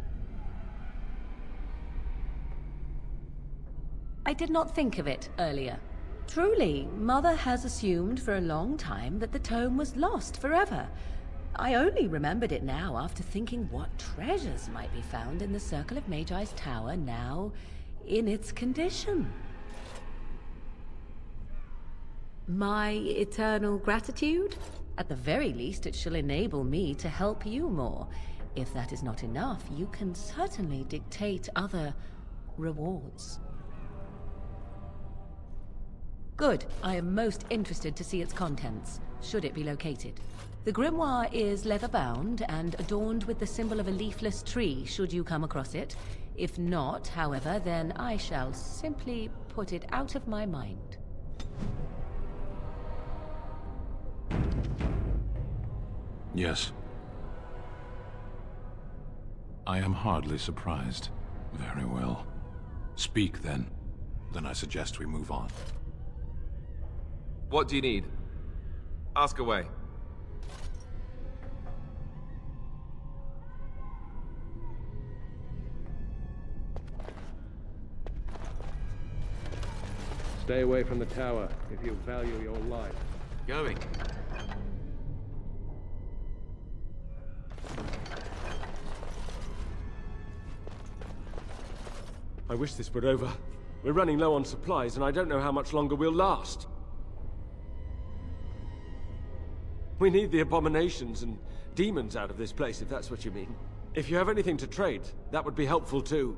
[SPEAKER 1] I did not think of it earlier. Truly, Mother has assumed for a long time that the tome was lost forever. I only remembered it now after thinking what treasures might be found in the Circle of Magi's tower now in its condition. My eternal gratitude? At the very least, it shall enable me to help you more. If that is not enough, you can certainly dictate other rewards. Good. I am most interested to see its contents, should it be located. The grimoire is leather-bound and adorned with the symbol of a leafless tree, should you come across it. If not, however, then I shall simply put it out of my mind.
[SPEAKER 2] Yes. I am hardly surprised. Very well. Speak, then. Then I suggest we move on.
[SPEAKER 11] What do you need? Ask away.
[SPEAKER 12] Stay away from the tower if you value your life.
[SPEAKER 5] Going.
[SPEAKER 12] I wish this were over. We're running low on supplies, and I don't know how much longer we'll last. We need the abominations and demons out of this place, if that's what you mean. If you have anything to trade, that would be helpful too.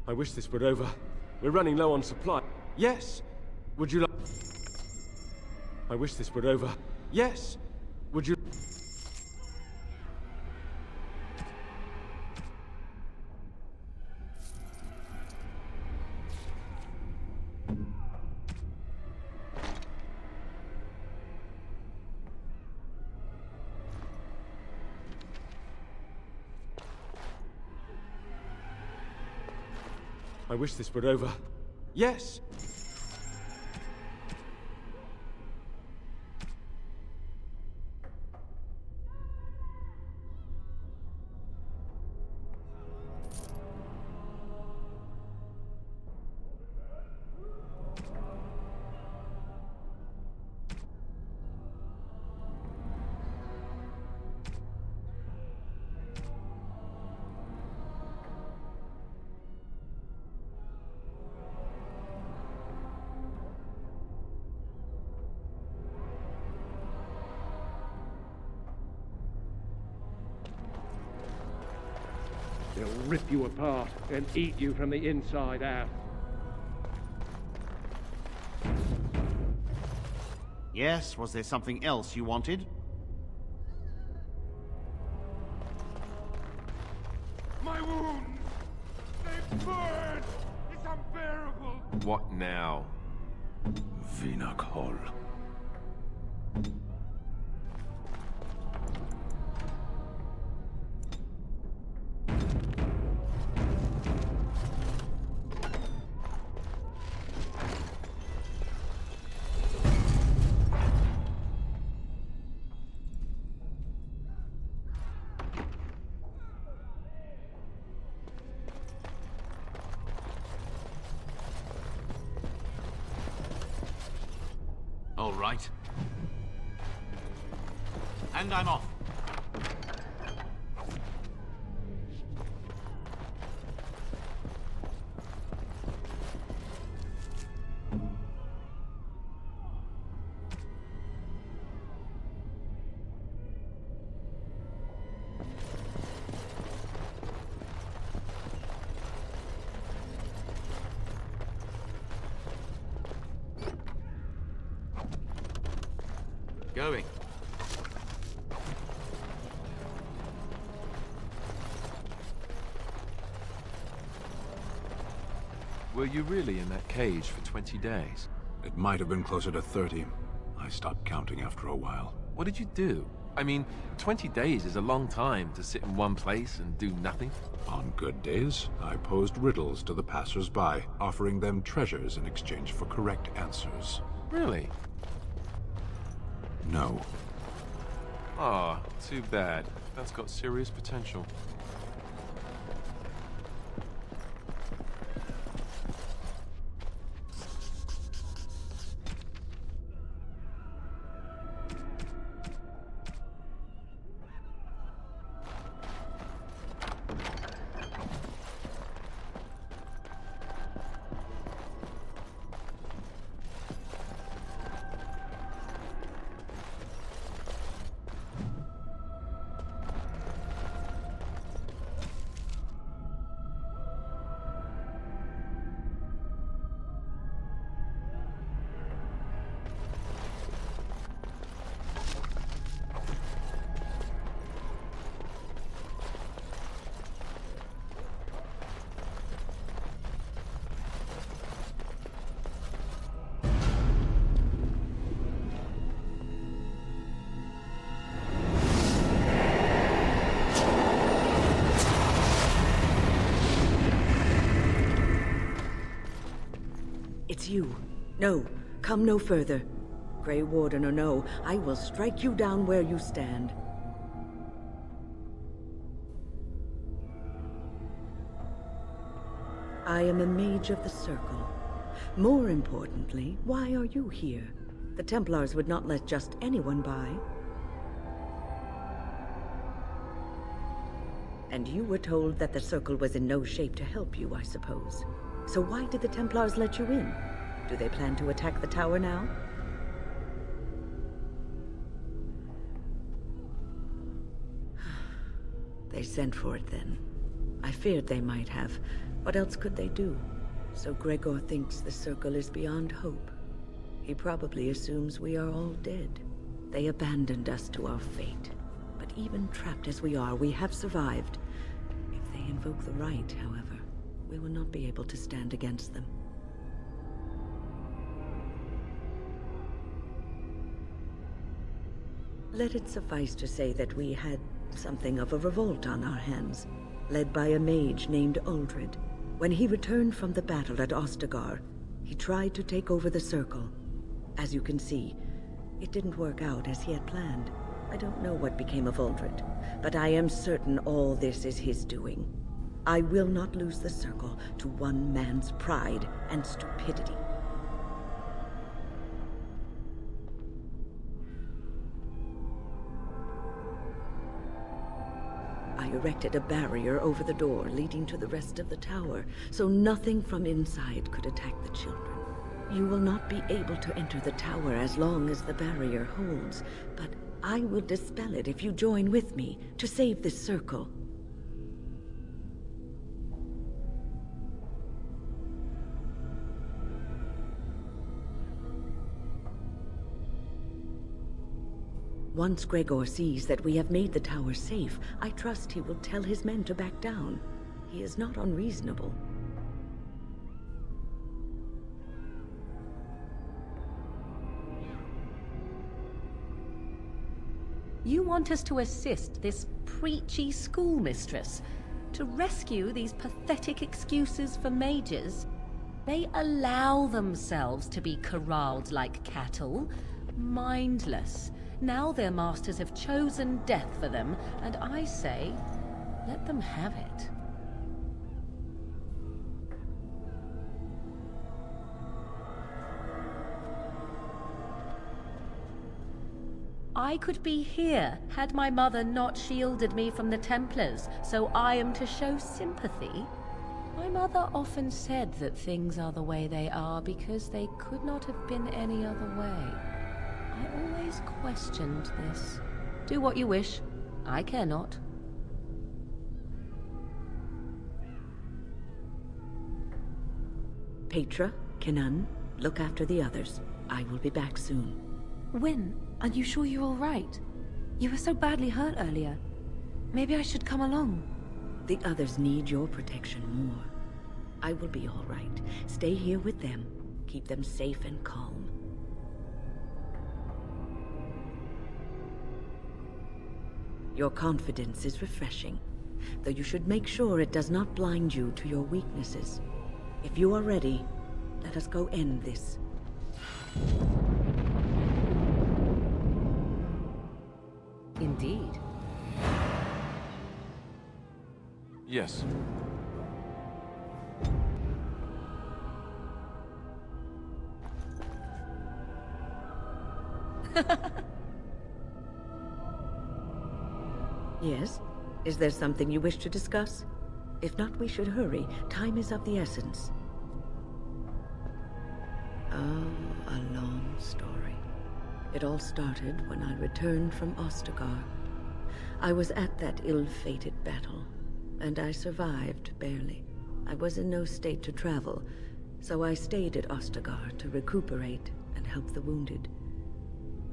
[SPEAKER 12] I wish this were over. We're running low on supply. Yes! Would you like... I wish this were over. Yes! Would you... I wish this were over. Yes!
[SPEAKER 13] They'll rip you apart and eat you from the inside out.
[SPEAKER 10] Yes, was there something else you wanted?
[SPEAKER 13] My wounds! They burn! It's unbearable!
[SPEAKER 11] What now?
[SPEAKER 2] Vinok Hall.
[SPEAKER 5] All right. And I'm off. Going.
[SPEAKER 11] Were you really in that cage for 20 days?
[SPEAKER 2] It might have been closer to 30. I stopped counting after a while.
[SPEAKER 11] What did you do? I mean, 20 days is a long time to sit in one place and do nothing.
[SPEAKER 2] On good days, I posed riddles to the passers-by, offering them treasures in exchange for correct answers.
[SPEAKER 11] Really?
[SPEAKER 2] No.
[SPEAKER 11] Ah, too bad. That's got serious potential.
[SPEAKER 14] It's you. No, come no further. Grey Warden or no, I will strike you down where you stand. I am a mage of the Circle. More importantly, why are you here? The Templars would not let just anyone by. And you were told that the Circle was in no shape to help you, I suppose. So why did the Templars let you in? Do they plan to attack the tower now? They sent for it then. I feared they might have. What else could they do? So Gregor thinks the Circle is beyond hope. He probably assumes we are all dead. They abandoned us to our fate. But even trapped as we are, we have survived. If they invoke the right, however, we will not be able to stand against them. Let it suffice to say that we had something of a revolt on our hands, led by a mage named Uldred. When he returned from the battle at Ostagar, he tried to take over the Circle. As you can see, it didn't work out as he had planned. I don't know what became of Uldred, but I am certain all this is his doing. I will not lose the Circle to one man's pride and stupidity. I erected a barrier over the door leading to the rest of the tower, so nothing from inside could attack the children. You will not be able to enter the tower as long as the barrier holds, but I will dispel it if you join with me to save this Circle. Once Gregor sees that we have made the tower safe, I trust he will tell his men to back down. He is not unreasonable.
[SPEAKER 1] You want us to assist this preachy schoolmistress to rescue these pathetic excuses for mages? They allow themselves to be corralled like cattle, mindless. Now their masters have chosen death for them, and I say, let them have it. I could be here had my mother not shielded me from the Templars, so I am to show sympathy. My mother often said that things are the way they are because they could not have been any other way. I always questioned this. Do what you wish. I care not.
[SPEAKER 14] Petra, Kenan, look after the others. I will be back soon.
[SPEAKER 3] Wyn, are you sure you're all right? You were so badly hurt earlier. Maybe I should come along.
[SPEAKER 14] The others need your protection more. I will be all right. Stay here with them. Keep them safe and calm. Your confidence is refreshing, though you should make sure it does not blind you to your weaknesses. If you are ready, let us go end this.
[SPEAKER 1] Indeed.
[SPEAKER 2] Yes.
[SPEAKER 14] Yes? Is there something you wish to discuss? If not, we should hurry. Time is of the essence. Oh, a long story. It all started when I returned from Ostagar. I was at that ill-fated battle, and I survived, barely. I was in no state to travel, so I stayed at Ostagar to recuperate and help the wounded.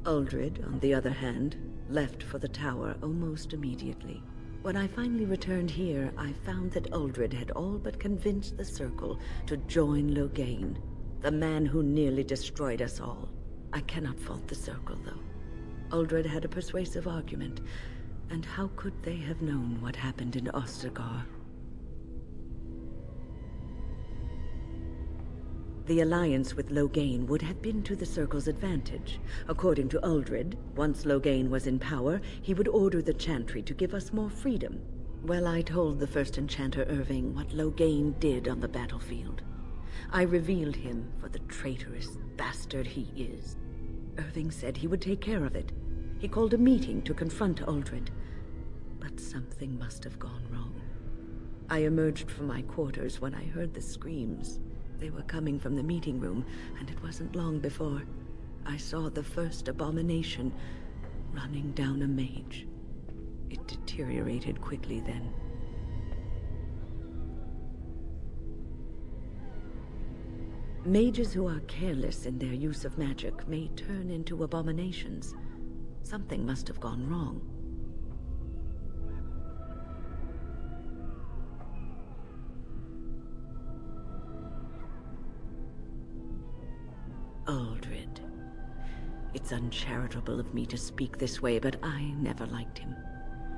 [SPEAKER 14] Uldred, on the other hand, left for the tower almost immediately. When I finally returned here, I found that Uldred had all but convinced the Circle to join Loghain, the man who nearly destroyed us all. I cannot fault the Circle, though. Uldred had a persuasive argument, and how could they have known what happened in Ostagar? The alliance with Loghain would have been to the Circle's advantage. According to Uldred, once Loghain was in power, he would order the Chantry to give us more freedom. Well, I told the First Enchanter Irving what Loghain did on the battlefield. I revealed him for the traitorous bastard he is. Irving said he would take care of it. He called a meeting to confront Uldred. But something must have gone wrong. I emerged from my quarters when I heard the screams. They were coming from the meeting room, and it wasn't long before I saw the first abomination running down a mage. It deteriorated quickly then. Mages who are careless in their use of magic may turn into abominations. Something must have gone wrong. Uldred. It's uncharitable of me to speak this way, but I never liked him.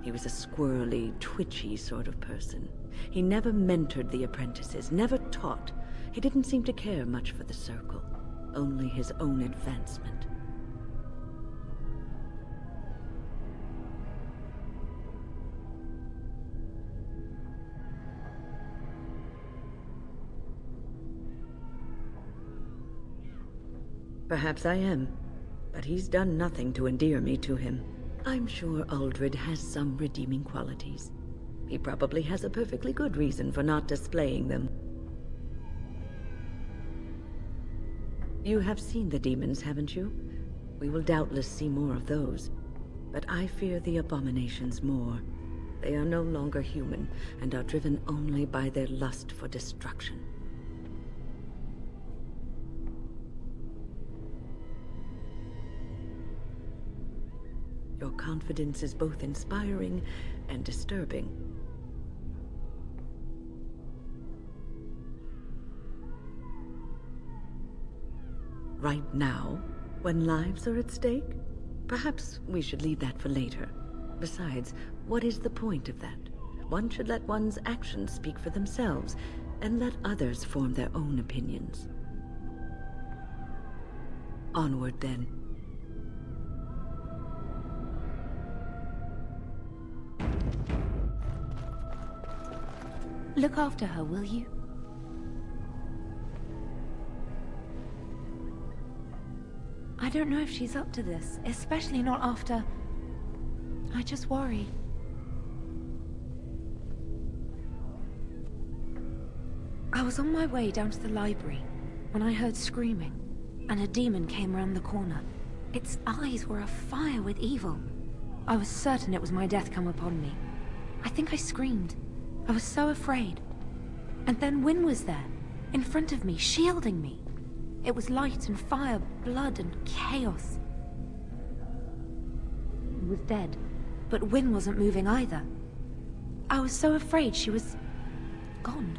[SPEAKER 14] He was a squirrely, twitchy sort of person. He never mentored the apprentices, never taught. He didn't seem to care much for the Circle, only his own advancement. Perhaps I am, but he's done nothing to endear me to him. I'm sure Uldred has some redeeming qualities. He probably has a perfectly good reason for not displaying them. You have seen the demons, haven't you? We will doubtless see more of those. But I fear the abominations more. They are no longer human, and are driven only by their lust for destruction. Your confidence is both inspiring and disturbing. Right now, when lives are at stake? Perhaps we should leave that for later. Besides, what is the point of that? One should let one's actions speak for themselves, and let others form their own opinions. Onward, then.
[SPEAKER 3] Look after her, will you? I don't know if she's up to this, especially not after... I just worry. I was on my way down to the library when I heard screaming, and a demon came around the corner. Its eyes were afire with evil. I was certain it was my death come upon me. I think I screamed. I was so afraid. And then Wynne was there, in front of me, shielding me. It was light and fire, blood and chaos. He was dead, but Wynne wasn't moving either. I was so afraid she was... gone.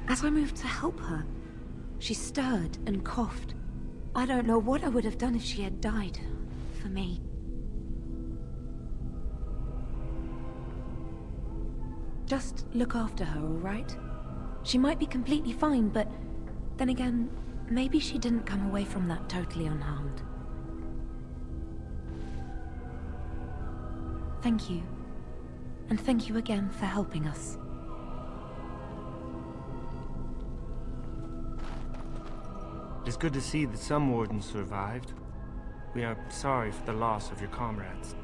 [SPEAKER 3] As I moved to help her, she stirred and coughed. I don't know what I would have done if she had died. For me. Just look after her, all right? She might be completely fine, but then again, maybe she didn't come away from that totally unharmed. Thank you. And thank you again for helping us.
[SPEAKER 9] It is good to see that some wardens survived. We are sorry for the loss of your comrades.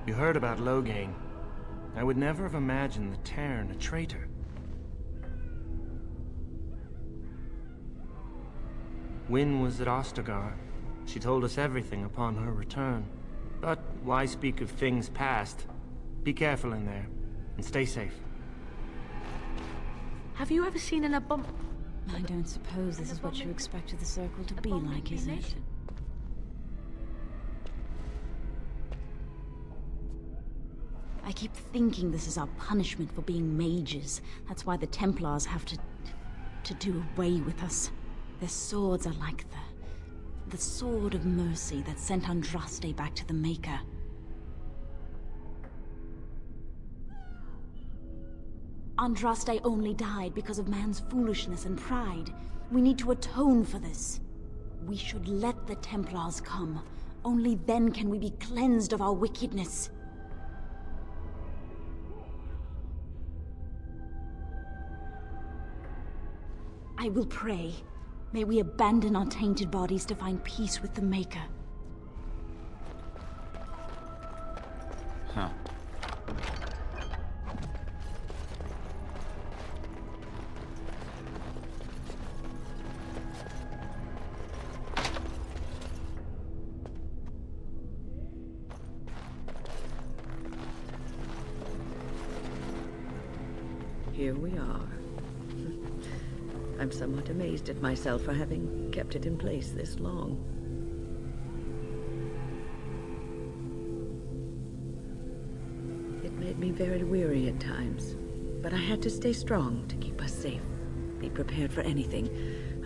[SPEAKER 9] You heard about Loghain. I would never have imagined the Terran a traitor. Wynne was at Ostagar. She told us everything upon her return. But why speak of things past? Be careful in there, and stay safe.
[SPEAKER 1] Have you ever seen an
[SPEAKER 15] I don't suppose this is what you expected the Circle to be like, is it? I keep thinking this is our punishment for being mages. That's why the Templars have to do away with us. Their swords are like the sword of mercy that sent Andraste back to the Maker. Andraste only died because of man's foolishness and pride. We need to atone for this. We should let the Templars come. Only then can we be cleansed of our wickedness. I will pray. May we abandon our tainted bodies to find peace with the Maker.
[SPEAKER 5] Huh.
[SPEAKER 14] Here we are. I'm somewhat amazed at myself for having kept it in place this long. It made me very weary at times, but I had to stay strong to keep us safe. Be prepared for anything.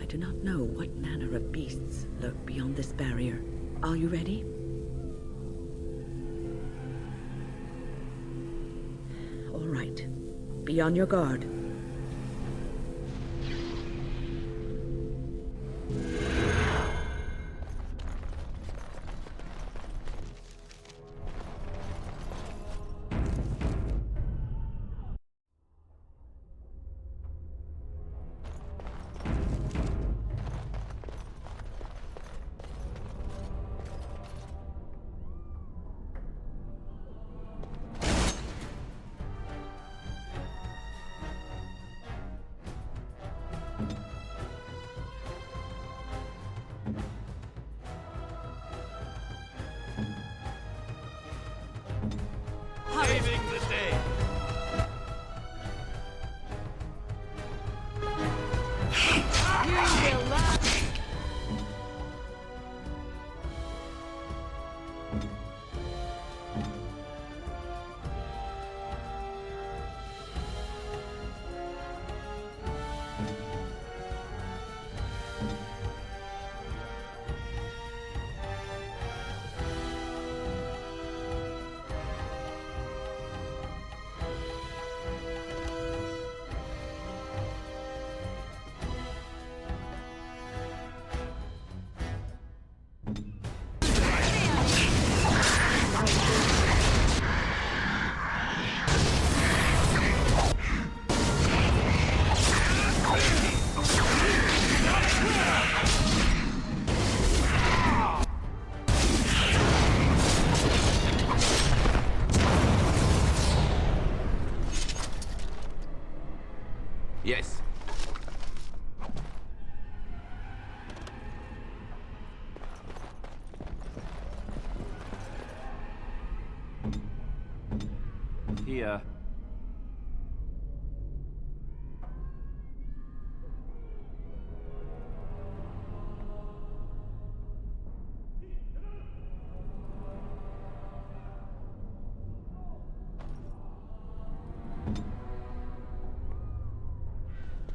[SPEAKER 14] I do not know what manner of beasts lurk beyond this barrier. Are you ready? All right. Be on your guard.
[SPEAKER 7] Saving the day.
[SPEAKER 1] You will laugh.
[SPEAKER 5] Yes.
[SPEAKER 11] Here.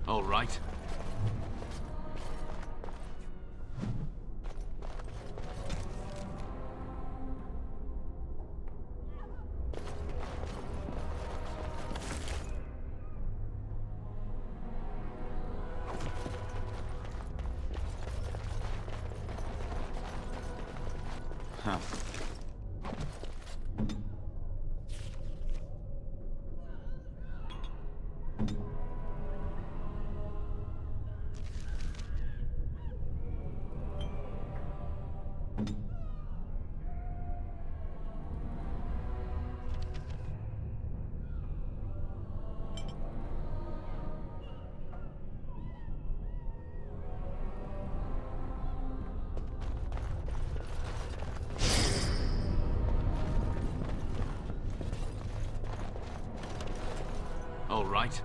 [SPEAKER 5] All right.
[SPEAKER 11] Huh.
[SPEAKER 5] All right.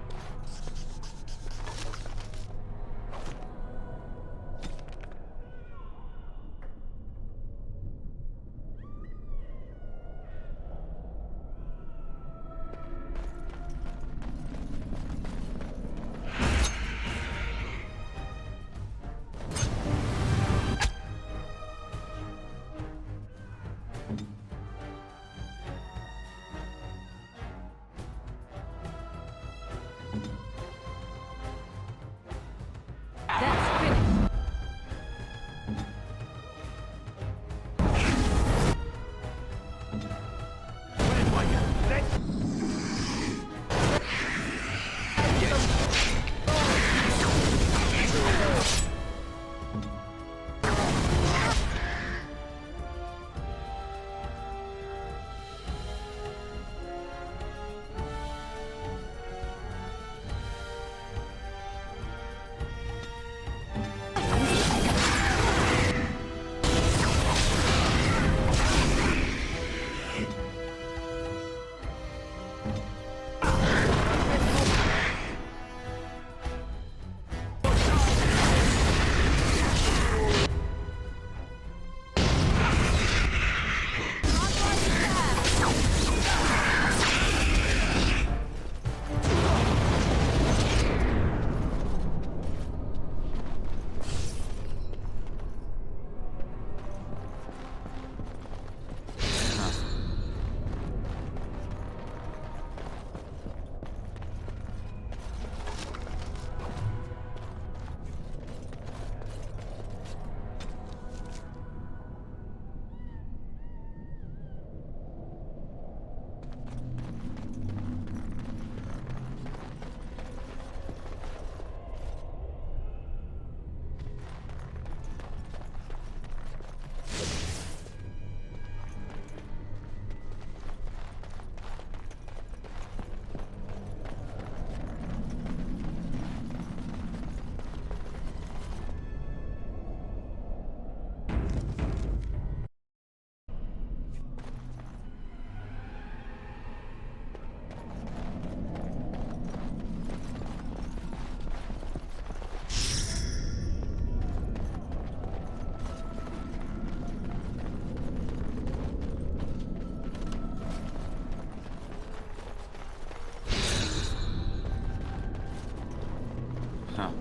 [SPEAKER 10] Huh.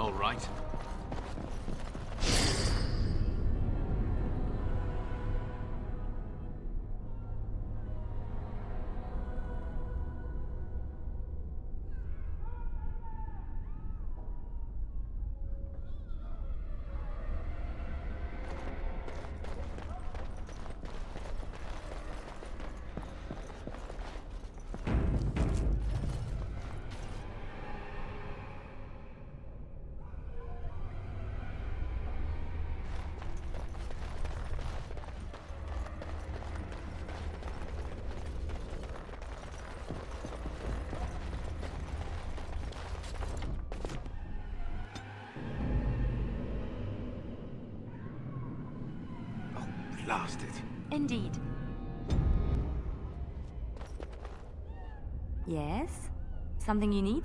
[SPEAKER 5] All right.
[SPEAKER 7] Blast it.
[SPEAKER 3] Indeed. Yes? Something you need?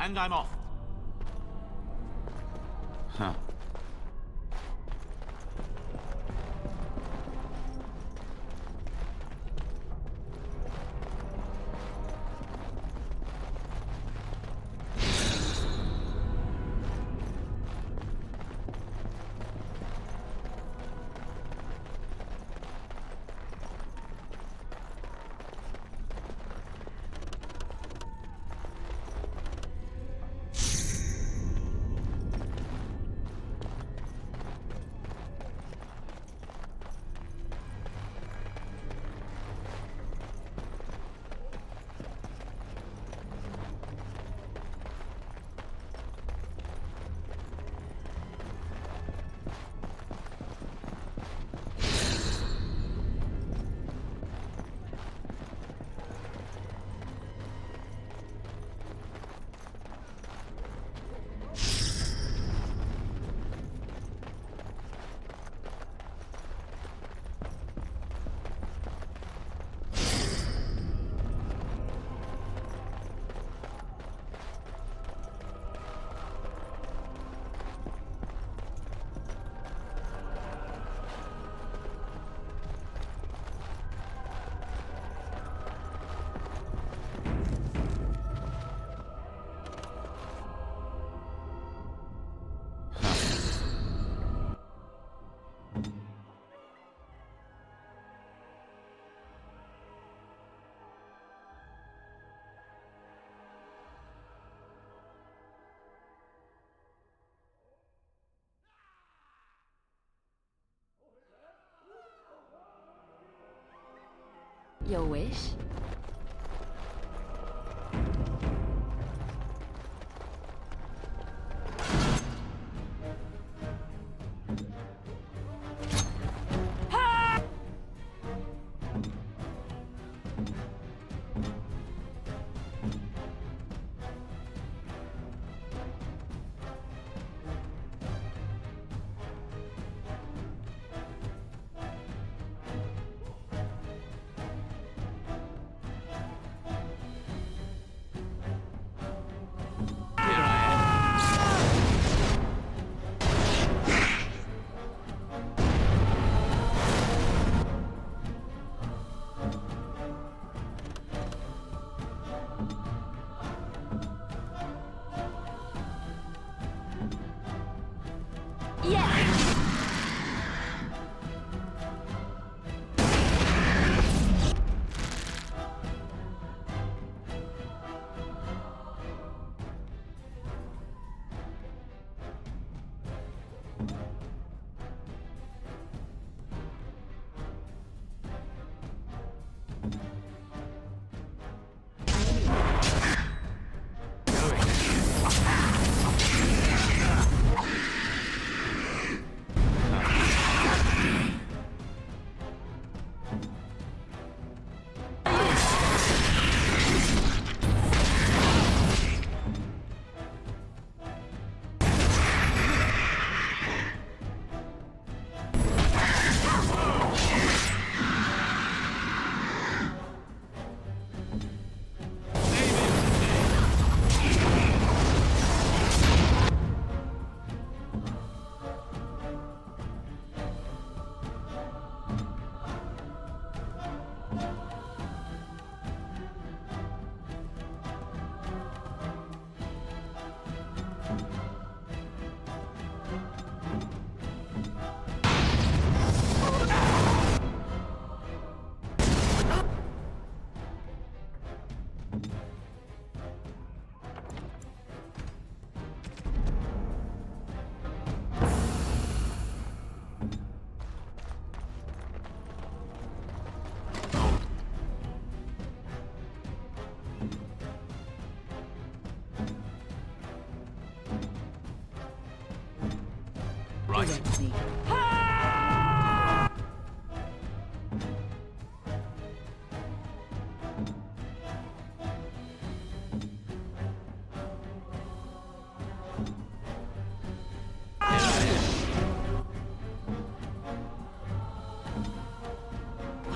[SPEAKER 5] And I'm off.
[SPEAKER 8] Huh.
[SPEAKER 3] Your wish?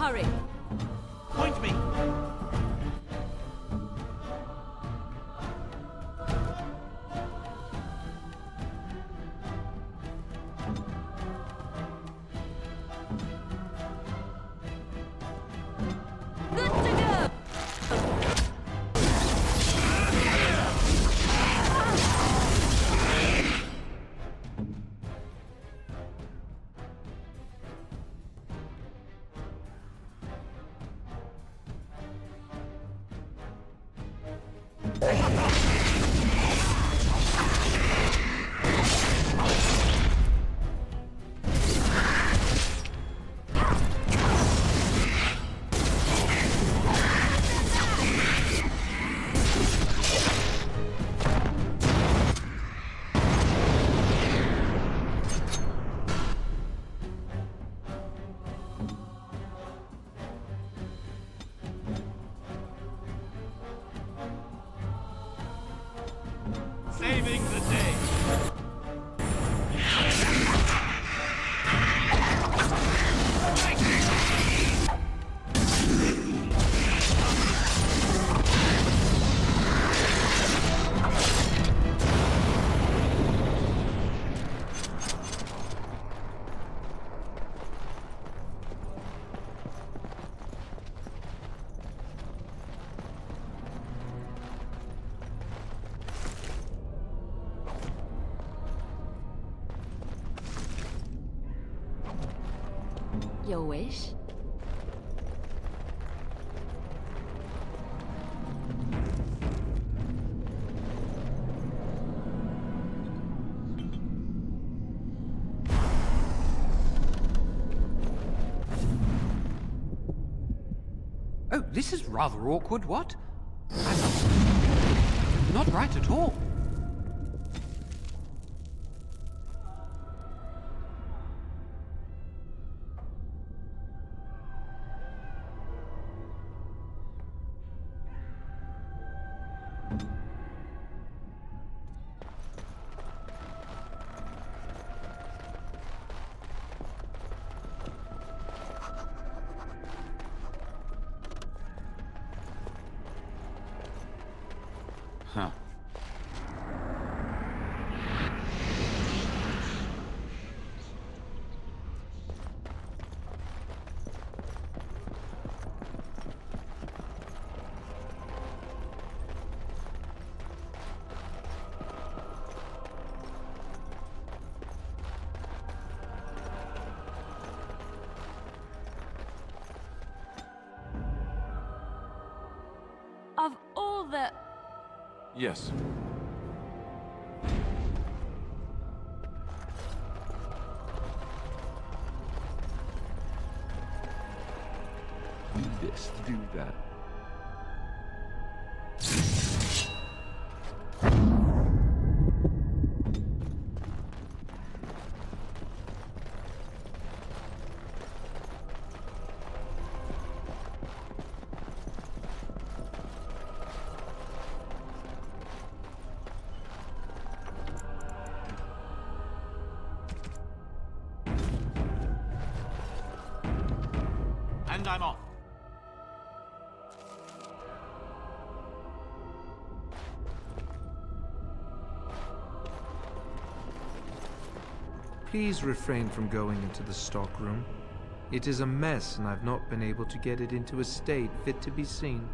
[SPEAKER 1] Hurry!
[SPEAKER 5] Point me! Saving the day.
[SPEAKER 3] Your wish?
[SPEAKER 8] Oh, this is rather awkward, what? Not right at all. Huh.
[SPEAKER 3] Of all the...
[SPEAKER 11] Yes. Do this, do that.
[SPEAKER 5] And I'm off.
[SPEAKER 16] Please refrain from going into the stockroom. It is a mess, and I've not been able to get it into a state fit to be seen.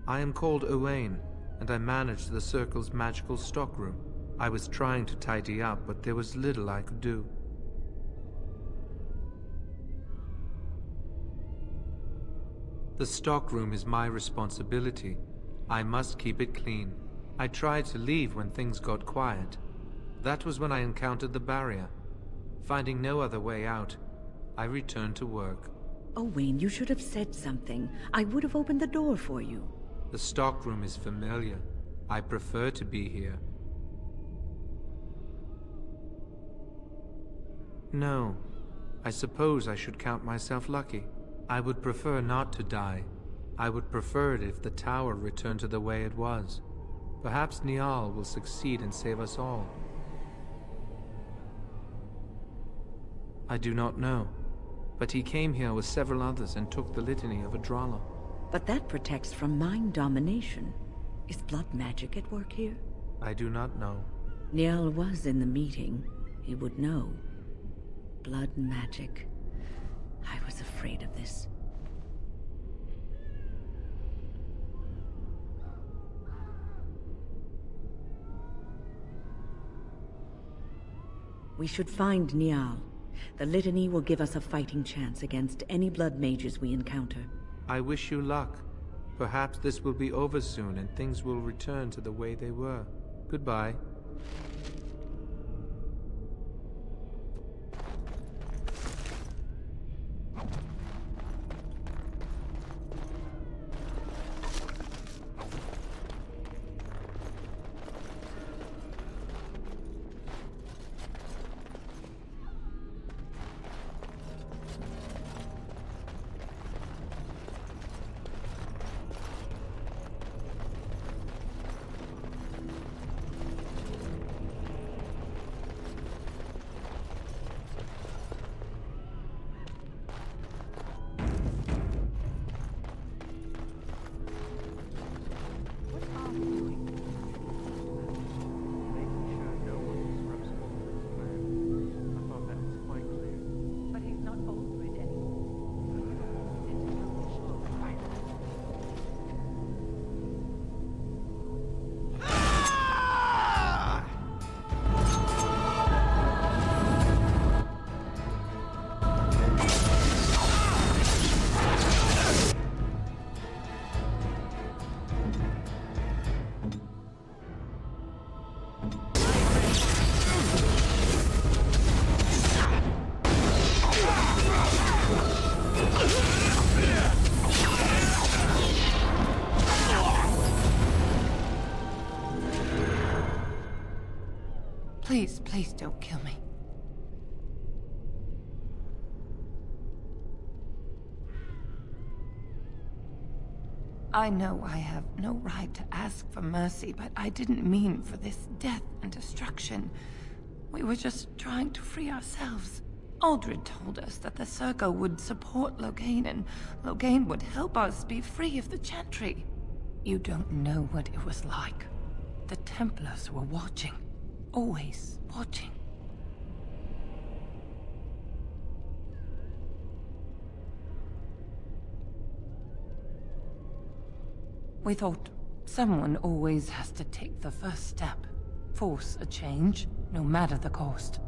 [SPEAKER 16] I am called Owain, and I manage the Circle's magical stockroom. I was trying to tidy up, but there was little I could do. The stockroom is my responsibility. I must keep it clean. I tried to leave when things got quiet. That was when I encountered the barrier. Finding no other way out, I returned to work.
[SPEAKER 14] Owain, you should have said something. I would have opened the door for you.
[SPEAKER 16] The stockroom is familiar. I prefer to be here. No. I suppose I should count myself lucky. I would prefer not to die. I would prefer it if the tower returned to the way it was. Perhaps Niall will succeed and save us all. I do not know, but he came here with several others and took the litany of Adralla.
[SPEAKER 14] But that protects from mind domination. Is blood magic at work here?
[SPEAKER 16] I do not know.
[SPEAKER 14] Niall was in the meeting. He would know. Blood magic. I was afraid of this. We should find Niall. The Litany will give us a fighting chance against any blood mages we encounter.
[SPEAKER 16] I wish you luck. Perhaps this will be over soon and things will return to the way they were. Goodbye.
[SPEAKER 17] Please, please don't kill me. I know I have no right to ask for mercy, but I didn't mean for this death and destruction. We were just trying to free ourselves. Aldred told us that the Circle would support Loghain, and Loghain would help us be free of the Chantry. You don't know what it was like. The Templars were watching. Always watching. We thought someone always has to take the first step. Force a change, no matter the cost.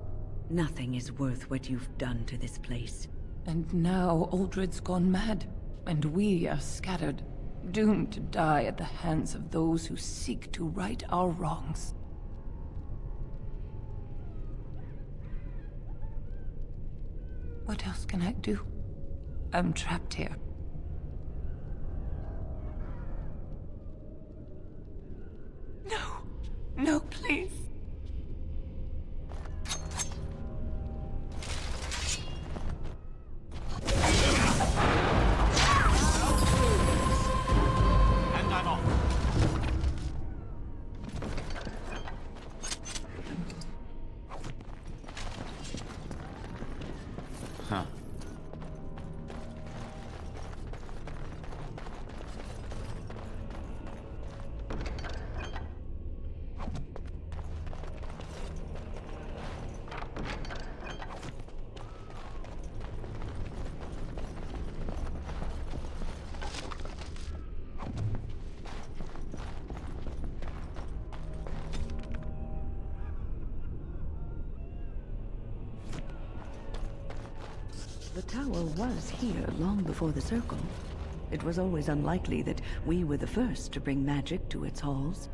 [SPEAKER 14] Nothing is worth what you've done to this place.
[SPEAKER 17] And now Aldred's gone mad, and we are scattered, doomed to die at the hands of those who seek to right our wrongs. What else can I do? I'm trapped here. No! No, please!
[SPEAKER 5] And I'm off. Huh.
[SPEAKER 14] The tower was here long before the Circle. It was always unlikely that we were the first to bring magic to its halls.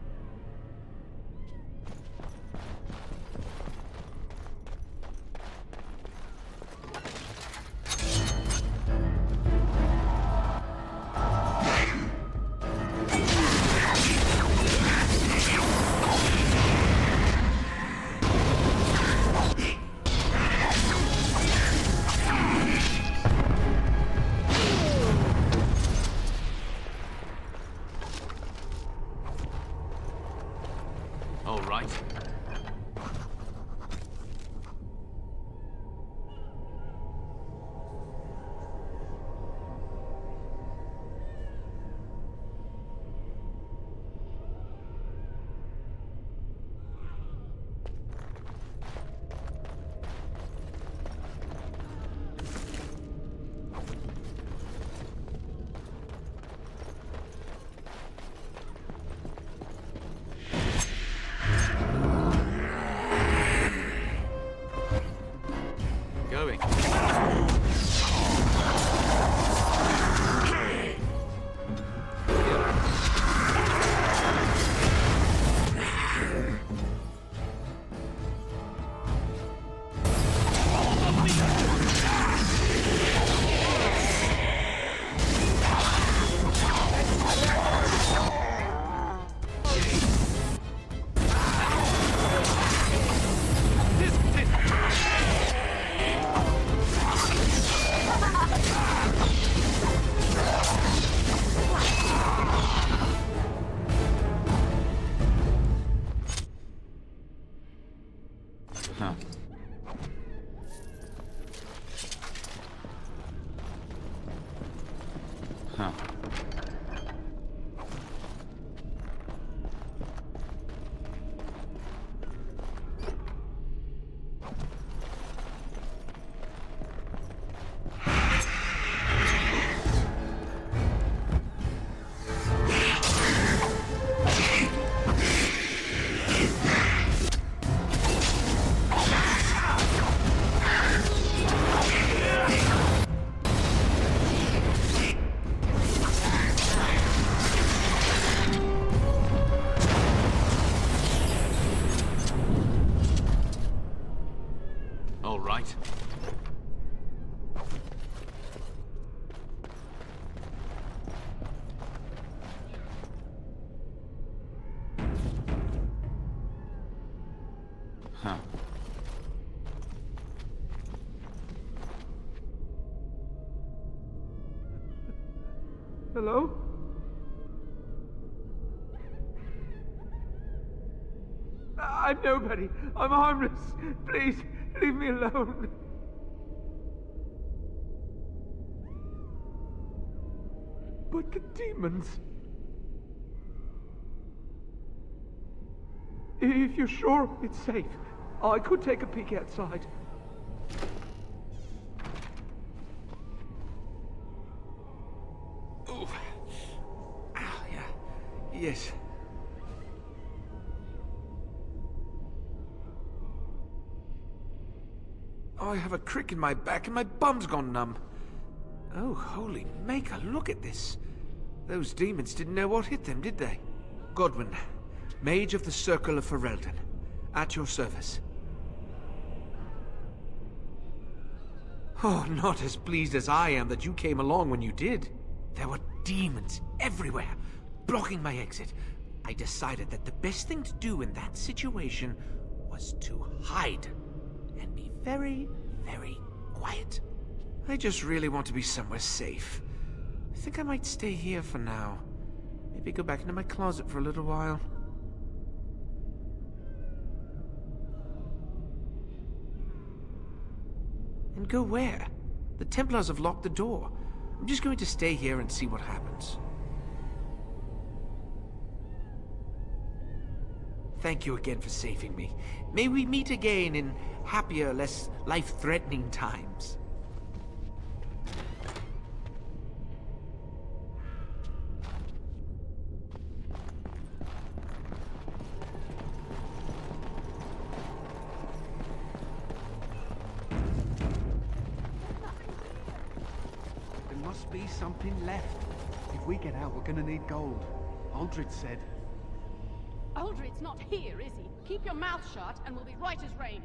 [SPEAKER 5] All right.
[SPEAKER 8] Huh. Huh. All right. Huh.
[SPEAKER 16] Hello? I'm nobody. I'm harmless. Please, leave me alone. But the demons... If you're sure it's safe, I could take a peek outside.
[SPEAKER 4] Oh. Ah, yeah. Yes. Oh, I have a crick in my back and my bum's gone numb. Oh, holy maker, look at this. Those demons didn't know what hit them, did they? Godwyn, Mage of the Circle of Ferelden, at your service. Oh, not as pleased as I am that you came along when you did. There were demons everywhere, blocking my exit. I decided that the best thing to do in that situation was to hide and be very, very quiet. I just really want to be somewhere safe. I think I might stay here for now. Maybe go back into my closet for a little while. And go where? The Templars have locked the door. I'm just going to stay here and see what happens. Thank you again for saving me. May we meet again in happier, less life-threatening times.
[SPEAKER 18] There must be something left. If we get out, we're gonna need gold. Aldred said.
[SPEAKER 19] Aldred's not here, is he? Keep your mouth shut and we'll be right as rain.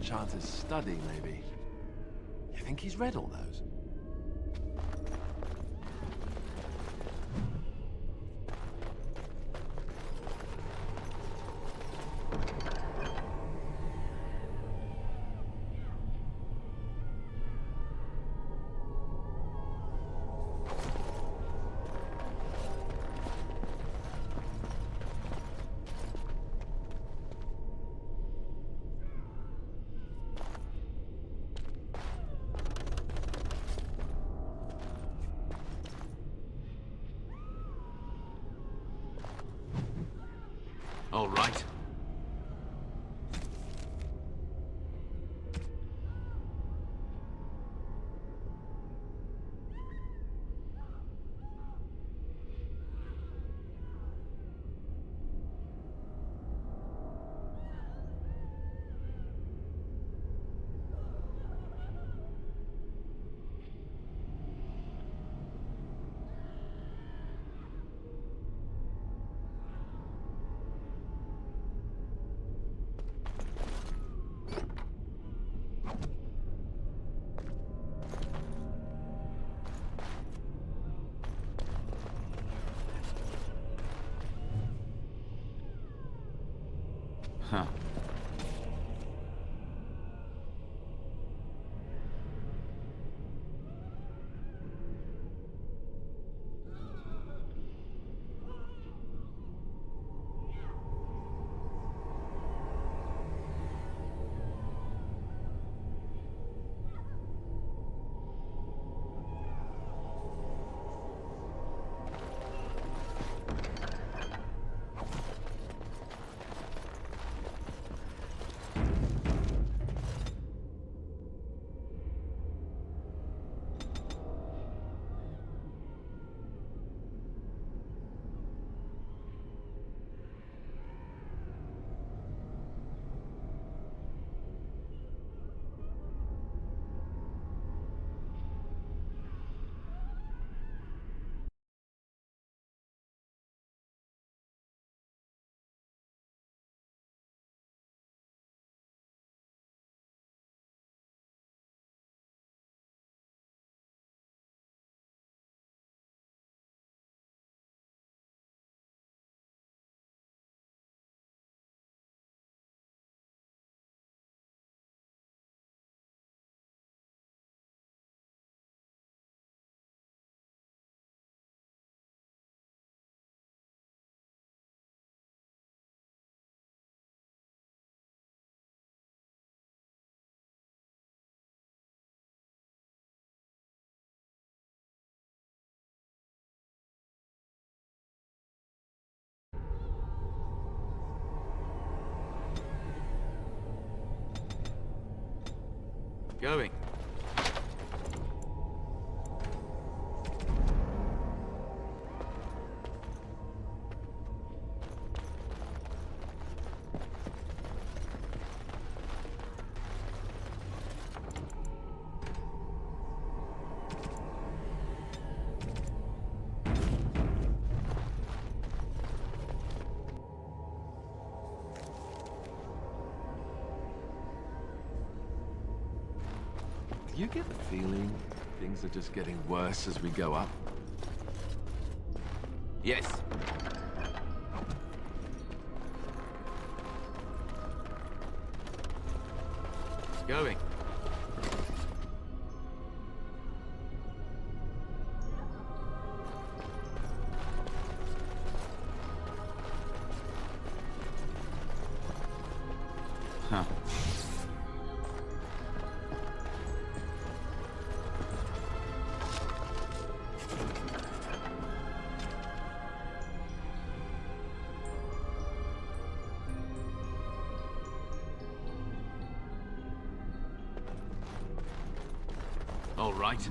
[SPEAKER 11] Enchanter's study, maybe. You think he's read all those?
[SPEAKER 5] All right. Huh. Going.
[SPEAKER 11] Do you get the feeling things are just getting worse as we go up?
[SPEAKER 5] Yes. Going. Huh. All right.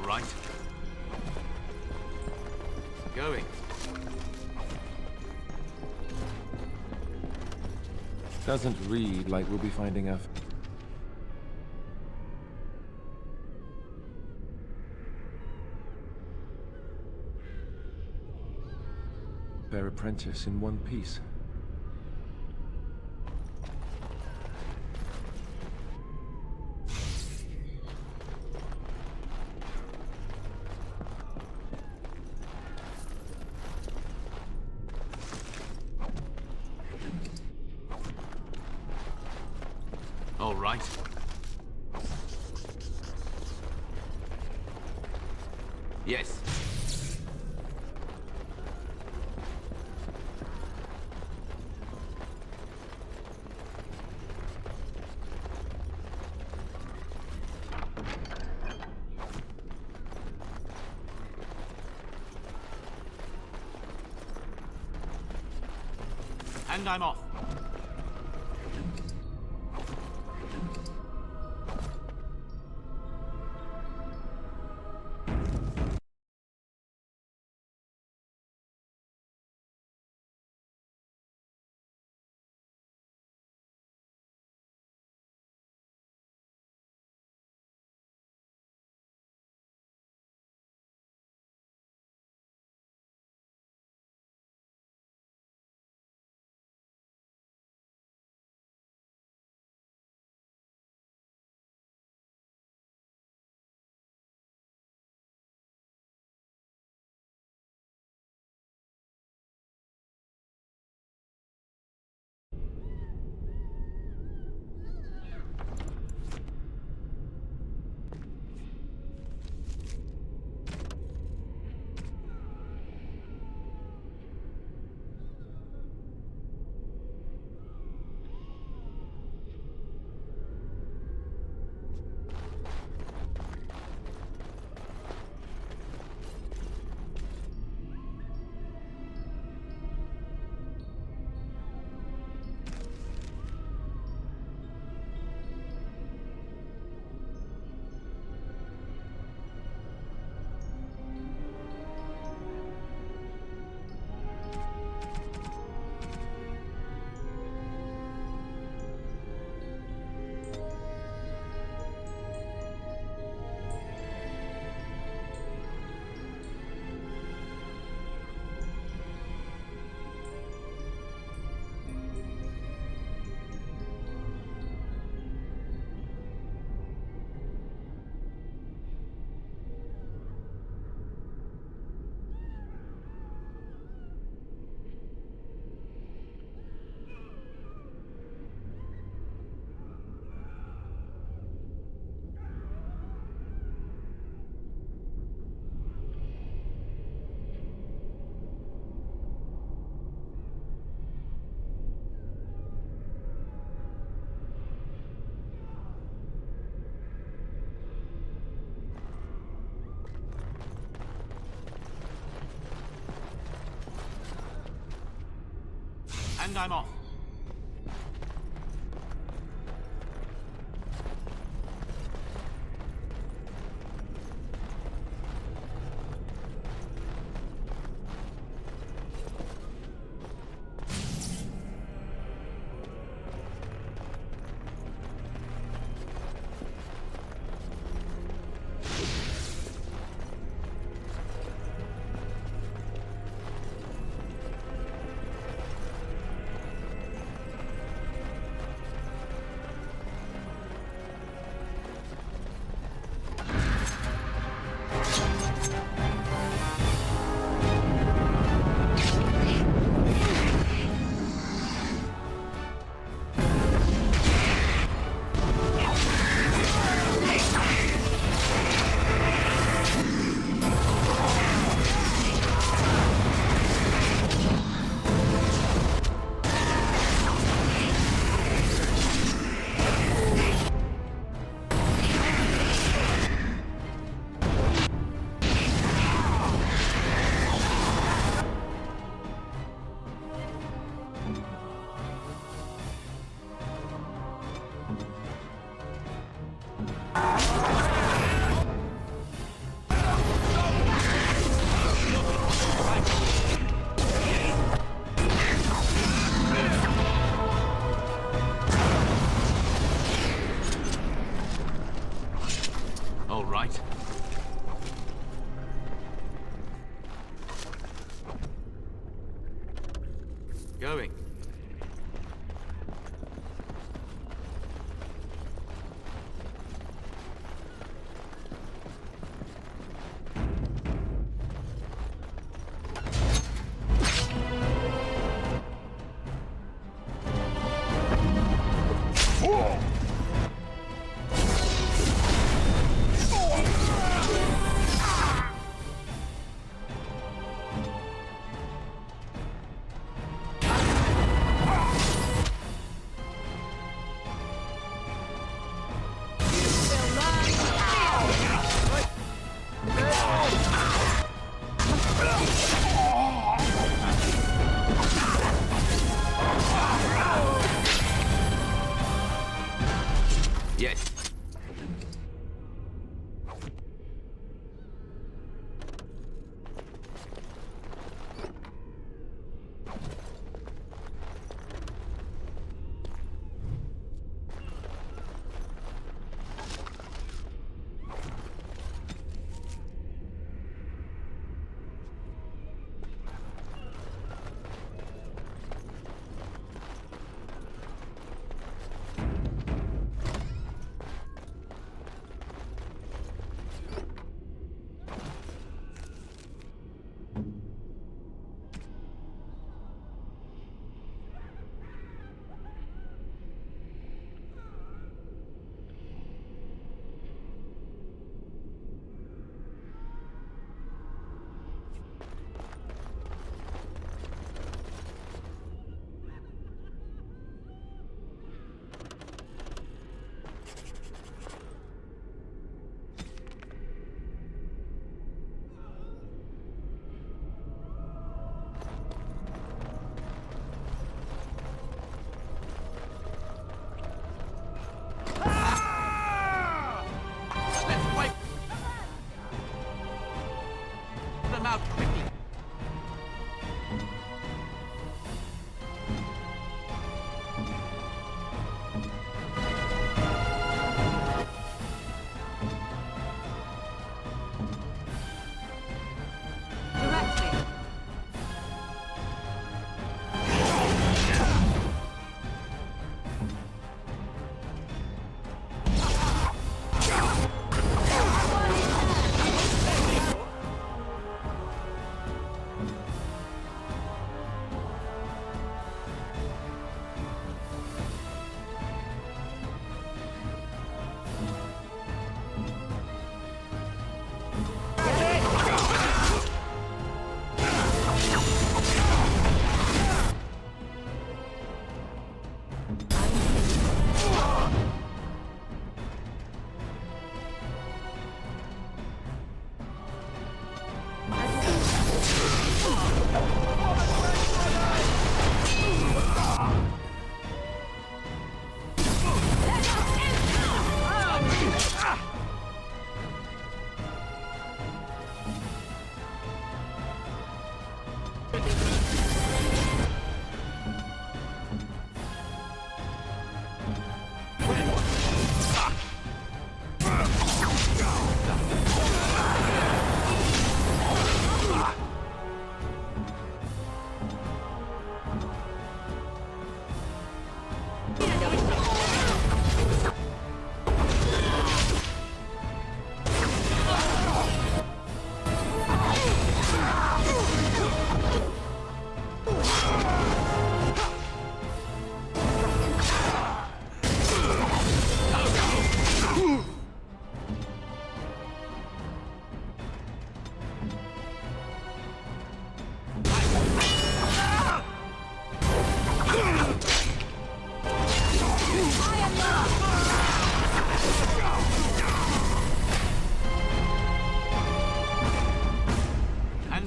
[SPEAKER 5] right. Going.
[SPEAKER 11] Doesn't read like we'll be finding a... fair apprentice in one piece.
[SPEAKER 5] All right. Yes. And I'm off. And I'm off.
[SPEAKER 11] Yes.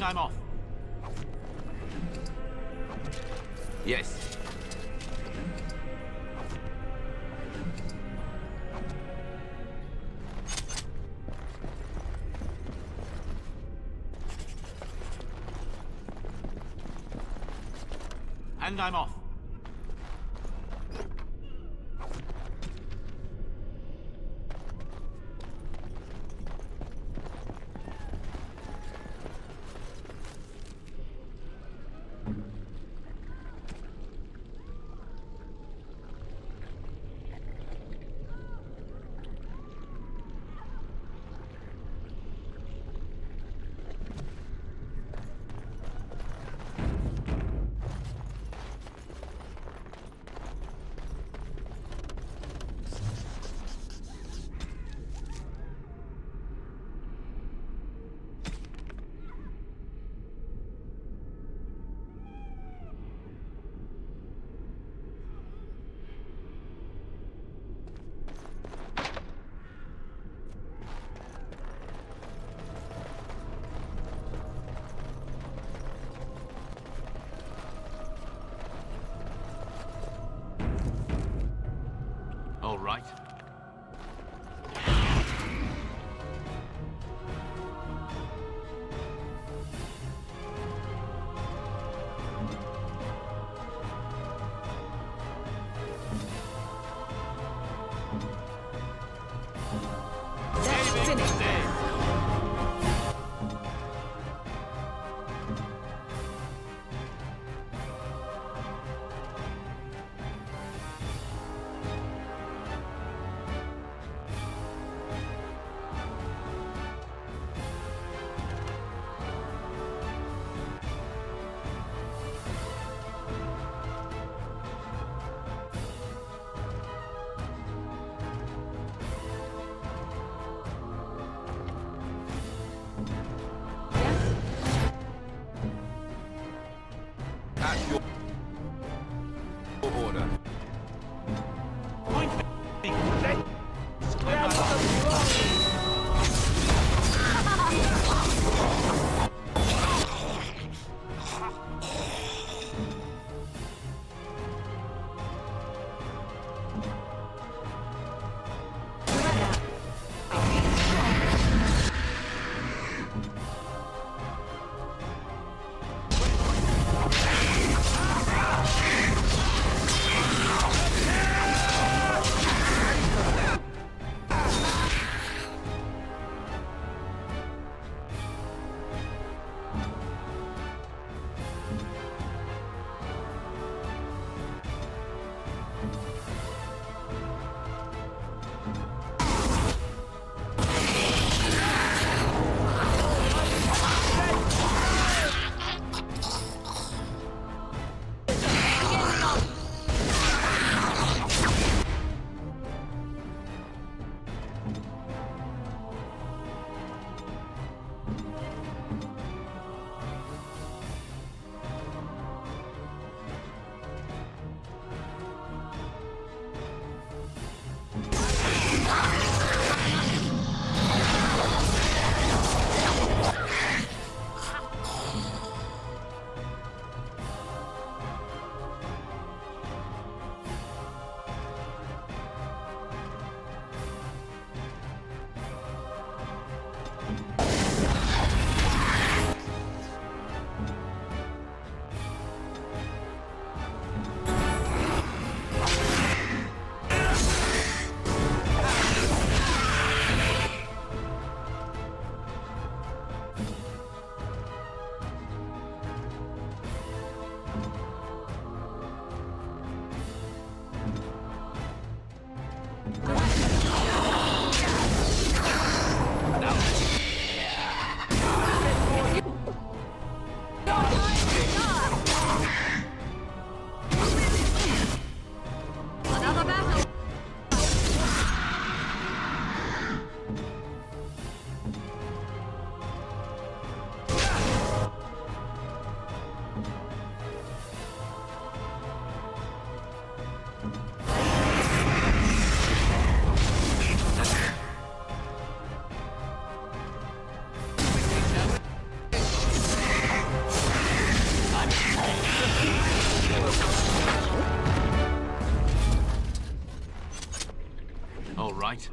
[SPEAKER 5] I'm off.
[SPEAKER 11] Yes.
[SPEAKER 5] And I'm off. All right.
[SPEAKER 11] Order.
[SPEAKER 5] All right.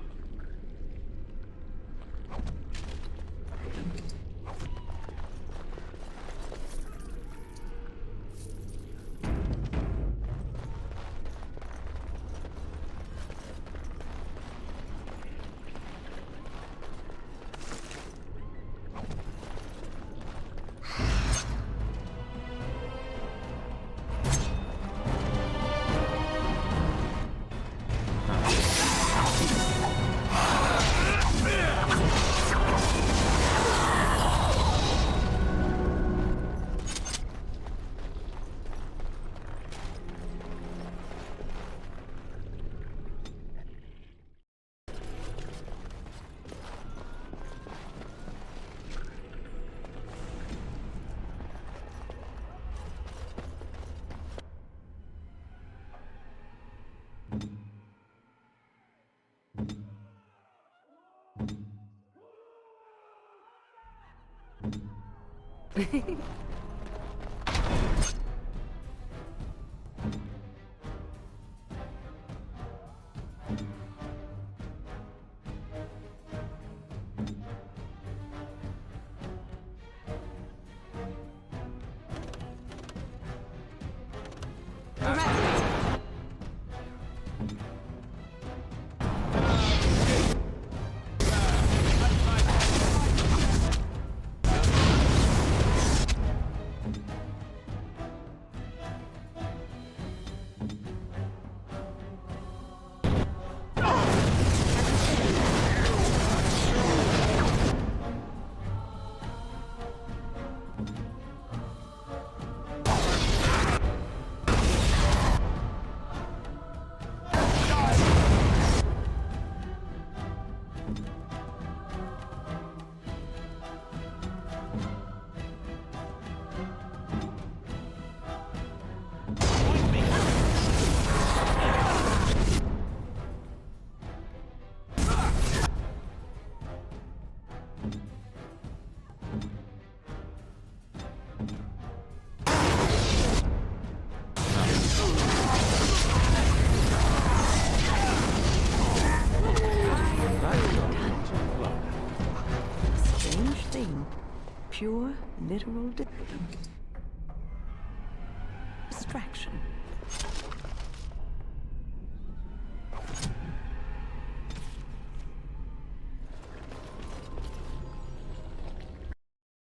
[SPEAKER 14] will do.